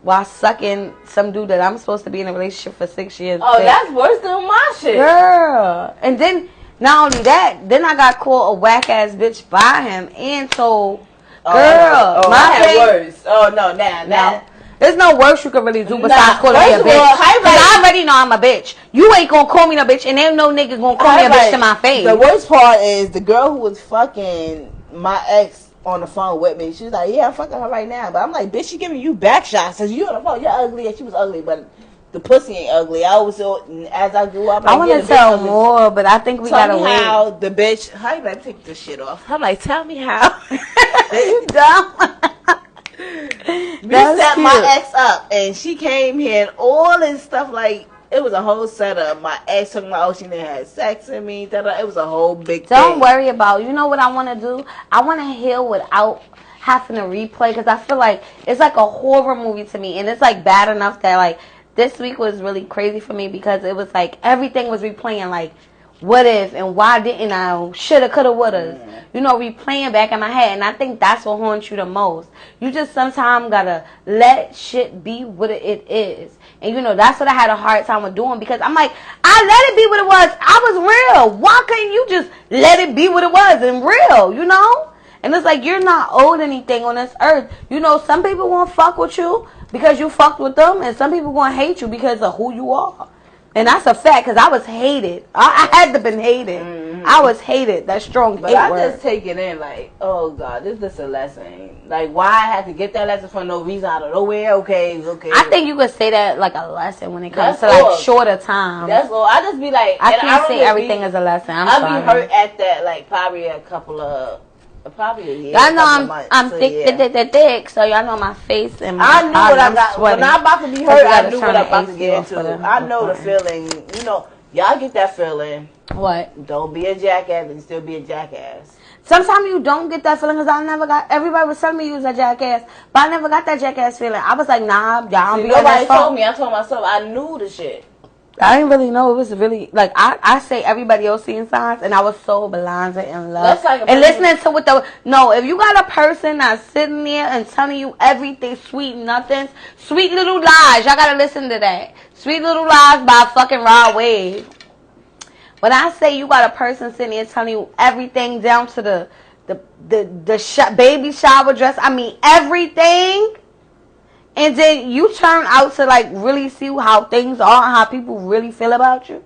while sucking some dude that I'm supposed to be in a relationship for 6 years. Oh, that's worse than my shit. Girl. And then Not only that, then I got called a whack ass bitch by him and told, girl, I had thing, worse. Oh no, now. There's no worse you can really do besides calling me a bitch. Cause I already know I'm a bitch. You ain't gonna call me a bitch, and ain't no nigga gonna call me a bitch to my face. The worst part is the girl who was fucking my ex on the phone with me. She was like, "Yeah, I'm fucking her right now," but I'm like, "Bitch, she giving you back shots. Cause you on the phone, you're ugly." And she was ugly, but the pussy ain't ugly. I was so as I grew up. I want to tell more, but I think we gotta wait. How the bitch? How you like take this shit off? I'm like, tell me how. You dumb. We set my ex up, and she came here, and all this stuff, like, it was a whole setup. My ex talking about, oh, she didn't have sex with me. It was a whole big thing. Don't worry about, you know what I want to do? I want to heal without having to replay, because I feel like it's like a horror movie to me, and it's like bad enough that, like, this week was really crazy for me because it was like everything was replaying, like, what if and why didn't I? Shoulda, coulda, woulda. You know, replaying back in my head. And I think that's what haunts you the most. You just sometimes gotta let shit be what it is. And you know, that's what I had a hard time with doing because I'm like, I let it be what it was. I was real. Why couldn't you just let it be what it was and real, you know? And it's like, you're not owed anything on this earth. You know, some people won't fuck with you because you fucked with them. And some people gonna hate you because of who you are. And that's a fact, because I was hated. I had to been hated. Mm-hmm. I was hated. That strong hate But I word. just take it in like, oh, God, this is just a lesson. Like, why I had to get that lesson for no reason out of nowhere? Okay. I think you could say that like a lesson when it comes to like shorter time. That's all. I just be like, I can't say everything is a lesson. I'll be hurt at that, like, probably a couple of... Probably a year. I know I'm thick, so y'all know my face and my I knew what I got. When I'm about to be hurt, I knew what I'm about to get into. I know the feeling. You know, y'all get that feeling. What? Don't be a jackass and still be a jackass. Sometimes you don't get that feeling because I never got. Everybody was telling me you was a jackass, but I never got that jackass feeling. I was like, nah, y'all don't be. Nobody told me. I told myself. I knew the shit. I didn't really know it was really like I say everybody else seeing signs, and I was so blind in love. Like and listening to what if you got a person that's sitting there and telling you everything sweet nothings, sweet little lies, y'all gotta listen to that. Sweet Little Lies by fucking Rod Wave. When I say you got a person sitting there telling you everything down to the baby shower dress, I mean everything. And then you turn out to like really see how things are and how people really feel about you.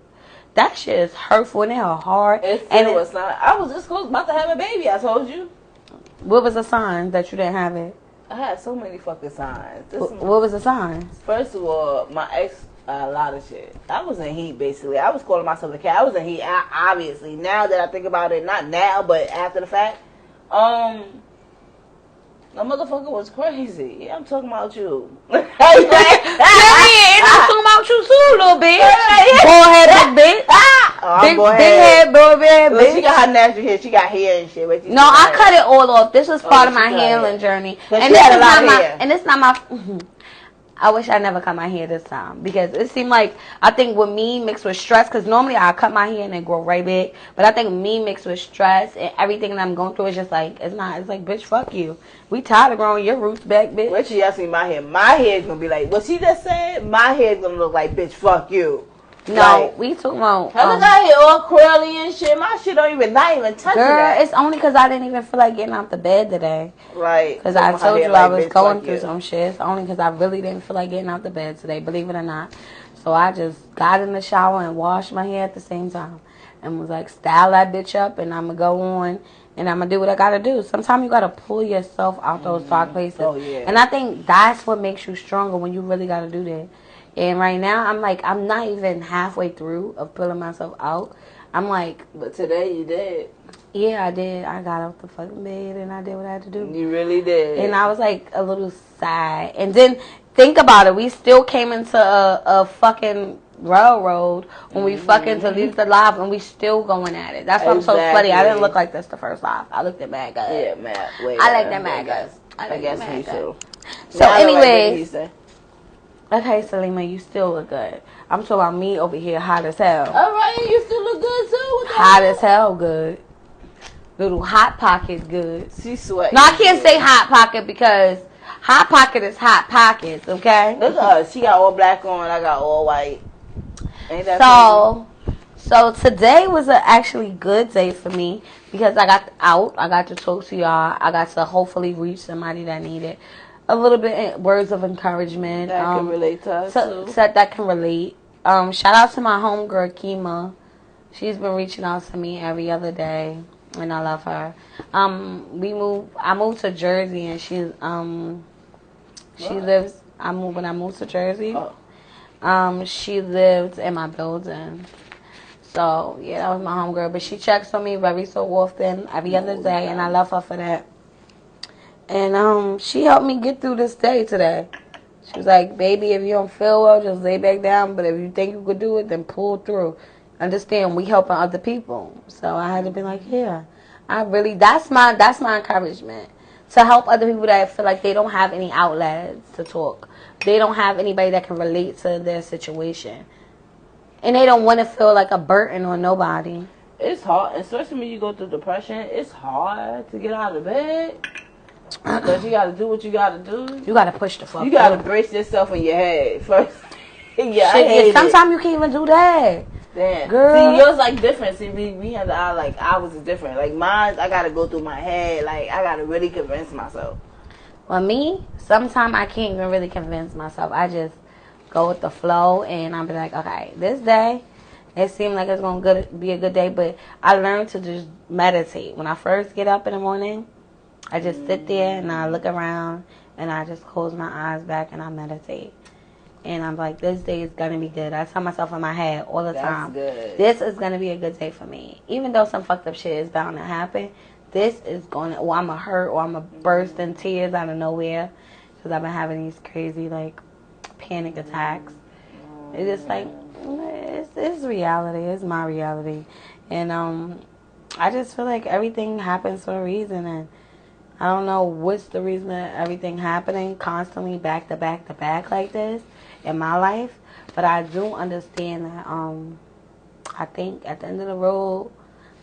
That shit is hurtful and it's hard. It was not. I was just about to have a baby. I told you. What was the sign that you didn't have it? I had so many fucking signs. What was the signs? First of all, my ex, a lot of shit. I was in heat basically. I was calling myself a cat. I was in heat. Obviously, now that I think about it, not now, but after the fact, the motherfucker was crazy. Yeah, I'm talking about you. I'm talking about you too, little bitch. Bald head, big bitch. Big head, bald head, bitch. She got her natural hair. She got hair and shit. No, I cut it all off. This was part of my healing journey. And this is not my. And it's not my. I wish I never cut my hair this time because it seemed like I think with me mixed with stress, because normally I cut my hair and it grow right big, but I think me mixed with stress and everything that I'm going through is just like it's like bitch, fuck you. We tired of growing your roots back, bitch. Wait till y'all see my hair. My hair is gonna be like what she just said. My hair is gonna look like bitch, fuck you. No, like, we talking about. I look out here all curly and shit. My shit not even touching that. It's only because I didn't even feel like getting out the bed today. Right. Because I told you I was going through some shit. It's only because I really didn't feel like getting out the bed today, believe it or not. So I just got in the shower and washed my hair at the same time. And was like, style that bitch up and I'm going to go on. And I'm going to do what I got to do. Sometimes you got to pull yourself out those dark places. Oh, yeah. And I think that's what makes you stronger when you really got to do that. And right now, I'm not even halfway through of pulling myself out. I'm like... But today you did. Yeah, I did. I got off the fucking bed and I did what I had to do. You really did. And I was like a little sad. And then, think about it. We still came into a fucking railroad when we fucking deleted the live and we still going at it. That's why I'm so funny. I didn't look like this the first live. I looked at mad good. Yeah, mad. I like that mad good. I guess me too. So anyways... Okay, Salima, you still look good. I'm talking about me over here hot as hell. Alright, you still look good too. Hot as hell good. Little hot pocket good. She sweating. No, I can't say hot pocket because hot pocket is hot pockets, okay? Look at her. She got all black on, I got all white. Ain't that So today was a actually good day for me because I got out. I got to talk to y'all. I got to hopefully reach somebody that needed a little bit words of encouragement. That can relate to us too. That can relate. Shout out to my homegirl Kima. She's been reaching out to me every other day, and I love her. I moved to Jersey, and she lives. When I moved to Jersey. She lived in my building. So, yeah, that was my homegirl. But she checks on me very so often, every other day, and I love her for that. And she helped me get through this day today. She was like, baby, if you don't feel well, just lay back down. But if you think you could do it, then pull through. Understand, we helping other people. So I had to be like, yeah. That's my encouragement. To help other people that feel like they don't have any outlets to talk. They don't have anybody that can relate to their situation. And they don't want to feel like a burden on nobody. It's hard, especially when you go through depression. It's hard to get out of bed. Because you got to do what you got to do. You got to push the fuck. You got to brace yourself in your head first. Yeah, sometimes you can't even do that. Damn. Girl. See, yours like different. See, we had ours is different. Like mine, I gotta go through my head. Like I gotta really convince myself. Well, me, sometimes I can't even really convince myself. I just go with the flow, and I'll be like, okay, this day, it seemed like it's gonna be a good day. But I learned to just meditate. When I first get up in the morning, I just sit there and I look around and I just close my eyes back and I meditate. And I'm like, this day is going to be good. I tell myself in my head all the time, this is going to be a good day for me. Even though some fucked up shit is bound to happen, this is going to, or I'm going to hurt, or I'm going to burst in tears out of nowhere. Because I've been having these crazy, like, panic attacks. It's just like, it's reality. It's my reality. And I just feel like everything happens for a reason. And I don't know what's the reason that everything happening constantly back to back to back like this in my life, but I do understand that I think at the end of the road,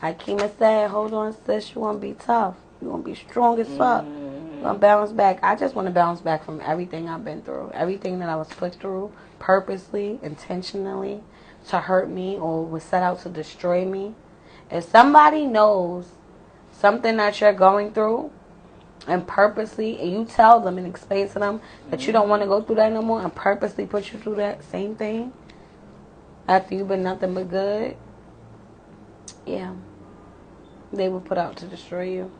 like Kima said, hold on sis, you want to be tough, you want to be strong as fuck, you want to bounce back. I just want to bounce back from everything I've been through, everything that I was put through purposely, intentionally to hurt me or was set out to destroy me. If somebody knows something that you're going through and purposely, and you tell them and explain to them that you don't want to go through that no more, and purposely put you through that same thing after you've been nothing but good, yeah, they were put out to destroy you.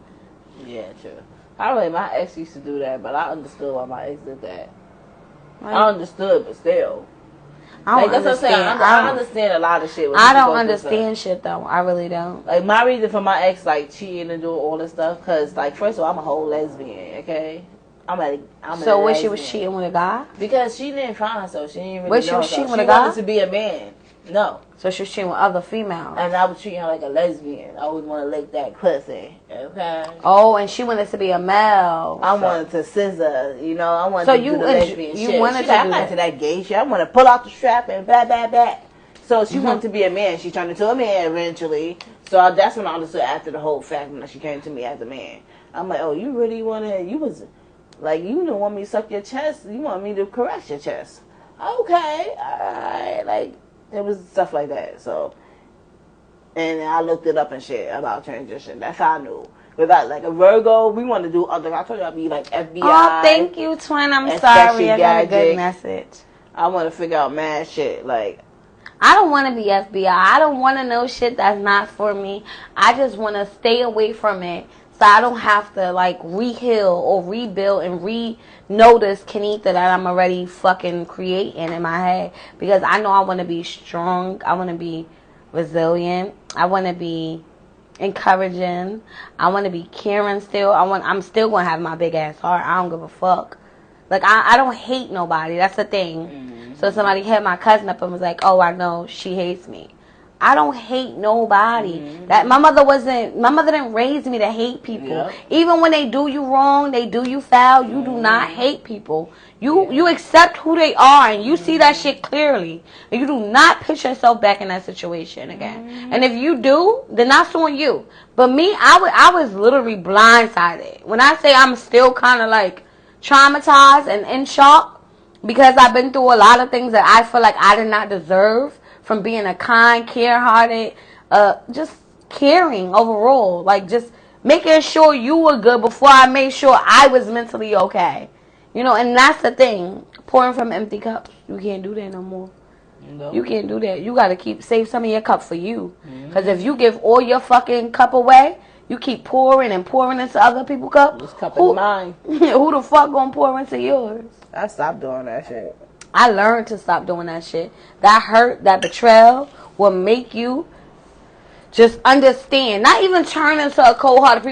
Yeah, true. My ex used to do that, but I understood why my ex did that. Like, I understood, but still. I don't understand. I understand a lot of shit. I don't understand shit though. I really don't. Like my reason for my ex like cheating and doing all this stuff, cause like first of all I'm a whole lesbian, okay? So when she was cheating with a guy? Because she didn't find herself. She didn't really know she was cheating herself. with She a guy? wanted to be a man. No. So she was cheating with other females. And I was treating her like a lesbian. I always want to lick that pussy. Okay. Oh, and she wanted to be a male. I wanted to scissor, you know. I wanted to do the lesbian shit. Wanted to I'm not into that gay shit. I want to pull out the strap and blah. So she wanted to be a man. She turned into a man eventually. So that's when I understood after the whole fact when she came to me as a man. I'm like, oh, you really want to, you was, like, you don't want me to suck your chest. You want me to caress your chest. Okay. All right. Like, it was stuff like that. So, and I looked it up and shit about transition. That's how I knew. Without like a Virgo, we want to do other. I told you I'd be like FBI. Oh, thank you, twin. I'm sorry. I got a good message. I want to figure out mad shit. Like, I don't want to be FBI. I don't want to know shit that's not for me. I just want to stay away from it, so I don't have to like re-heal or rebuild and re-notice Kenita that I'm already fucking creating in my head. Because I know I want to be strong. I want to be resilient. I want to be encouraging. I want to be caring still. I'm still going to have my big ass heart. I don't give a fuck. Like, I don't hate nobody. That's the thing. Mm-hmm. So somebody hit my cousin up and was like, oh, I know she hates me. I don't hate nobody. Mm-hmm. That my mother didn't raise me to hate people. Yeah. Even when they do you wrong, they do you foul, you do not hate people. You accept who they are and you see that shit clearly. And you do not put yourself back in that situation again. Mm-hmm. And if you do, then that's on you. But me, I was literally blindsided. When I say I'm still kind of like traumatized and in shock because I've been through a lot of things that I feel like I did not deserve from being a kind, care-hearted, just caring overall. Like, just making sure you were good before I made sure I was mentally okay. You know, and that's the thing. Pouring from empty cups. You can't do that no more. No. You can't do that. You got to save some of your cup for you. Because if you give all your fucking cup away, you keep pouring and pouring into other people's cup. This cup is mine. Who the fuck gonna pour into yours? I stopped doing that shit. I learned to stop doing that shit. That hurt, that betrayal will make you just understand. Not even turn into a cold-hearted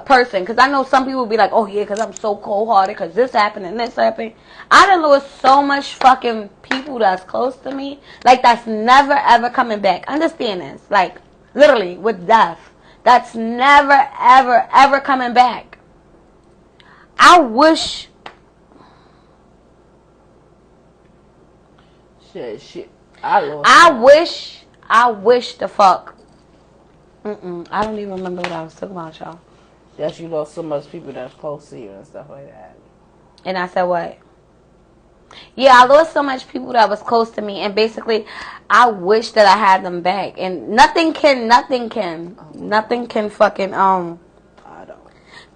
person. Because I know some people will be like, oh yeah, because I'm so cold-hearted because this happened and this happened. I done lost so much fucking people that's close to me. Like, that's never, ever coming back. Understand this. Like, literally, with death. That's never, ever, ever coming back. I wish... Shit. I wish the fuck. I don't even remember what I was talking about, y'all. Yes, you lost so much people that's close to you and stuff like that. And I said what? Yeah, I lost so much people that was close to me, and basically, I wish that I had them back. And nothing can fucking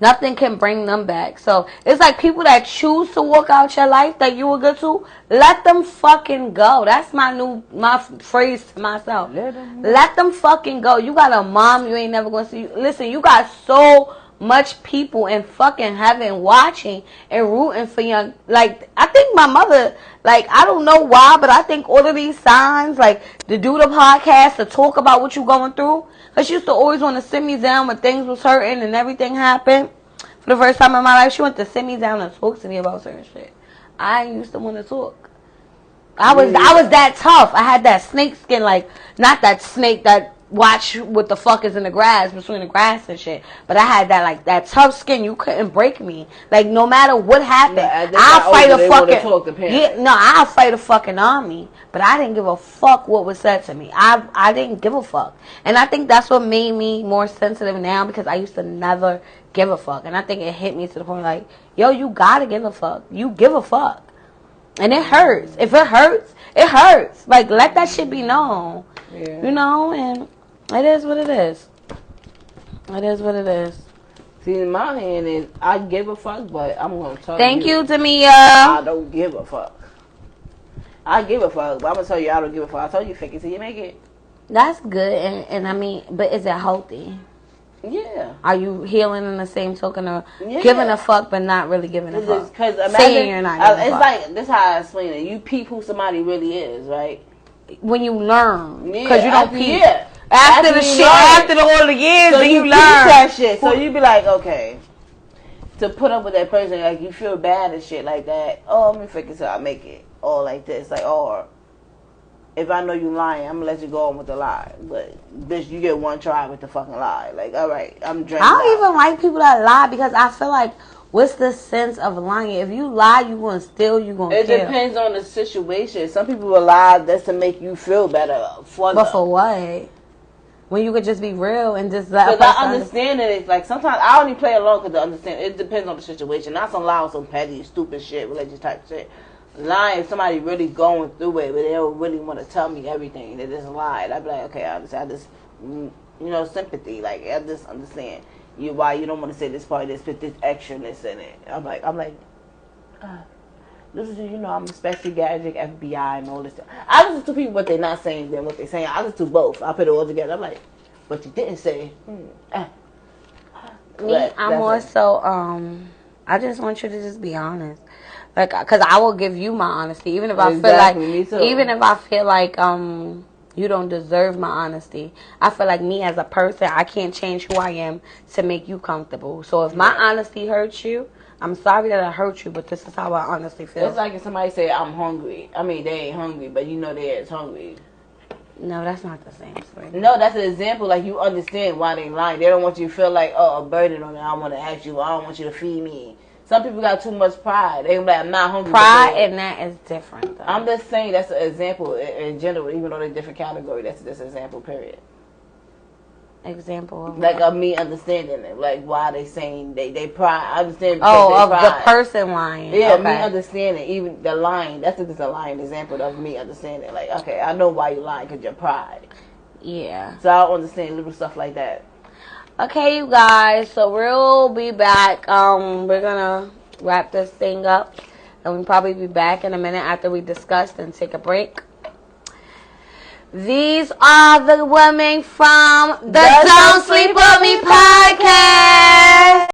nothing can bring them back. So it's like people that choose to walk out your life that you were good to, let them fucking go. That's my phrase to myself. Let them fucking go. You got a mom you ain't never gonna see. Listen, you got so much people in fucking heaven watching and rooting for you. Like, I think my mother, like, I don't know why, but I think all of these signs, like, to do the podcast, to talk about what you're going through, because she used to always want to sit me down when things was hurting and everything happened. For the first time in my life, she wanted to sit me down and talk to me about certain shit. I used to want to talk. I was that tough. I had that snake skin, like, not that snake that watch what the fuck is in the grass, between the grass and shit. But I had that, like, that tough skin. You couldn't break me. Like, no matter what happened, I'll fight a fucking... I'll fight a fucking army. But I didn't give a fuck what was said to me. I didn't give a fuck. And I think that's what made me more sensitive now, because I used to never give a fuck. And I think it hit me to the point, like, yo, you gotta give a fuck. You give a fuck. And it hurts. If it hurts, it hurts. Like, let that shit be known. Yeah. You know, and it is what it is. It is what it is. See, in my hand is, I give a fuck, but I'm going to tell you. Thank you, Tamia. I don't give a fuck. I give a fuck, but I'm going to tell you I don't give a fuck. I told you fake it till you make it. That's good, and I mean, but is it healthy? Yeah. Are you healing in the same token of giving a fuck but not really giving a fuck? Because saying you're not giving a fuck. Like, this is how I explain it. You peep who somebody really is, right? When you learn. Because you don't peep. Yeah. After the shit, after all the years, so then you learn. That shit. So you be like, okay, to put up with that person, like, you feel bad and shit like that. Oh, let me fake it so I make it. Or like this. Like, or if I know you lying, I'm going to let you go on with the lie. But, bitch, you get one try with the fucking lie. Like, all right, I'm drinking. I don't even like people that lie, because I feel like, what's the sense of lying? If you lie, you going to steal, you going to kill. It depends on the situation. Some people will lie just to make you feel better. But for what? When you could just be real and just let. Because I understand it. It's like, sometimes I only play along because I understand. It depends on the situation. Not some lie on some petty, stupid shit, religious type shit. Lying, if somebody really going through it, but they don't really want to tell me everything. They just lied. I'd be like, okay, I understand. I just, sympathy. Like, I just understand why you don't want to say this part. This put this extraness in it. I'm like, this is, I'm a special gadget, FBI, and all this stuff. I listen to people what they're not saying than what they're saying. I listen to both. I put it all together. I'm like, what you didn't say. Me, I'm more so, I just want you to just be honest. Like, because I will give you my honesty, even if I feel like you don't deserve my honesty. I feel like me as a person, I can't change who I am to make you comfortable. So if my honesty hurts you, I'm sorry that I hurt you, but this is how I honestly feel. It's like if somebody say I'm hungry. I mean, they ain't hungry, but they is hungry. No, that's not the same story. No, that's an example. Like, you understand why they lying. They don't want you to feel like, oh, a burden on me. I want to ask you. I don't want you to feed me. Some people got too much pride. They be like, I'm not hungry. Pride and that is different, though. I'm just saying that's an example in general, even though they're different category. That's just an example, period. Example of Like of me understanding it, like why they saying they pride. I understand. of pride. the person lying. Yeah, okay. Me understanding even the lying. That's just a lying example of me understanding. Like, okay, I know why you lying because your pride. Yeah. So I understand little stuff like that. Okay, you guys. So we'll be back. We're gonna wrap this thing up, and we'll probably be back in a minute after we discussed and take a break. These are the women from the Don't Sleep On Me podcast.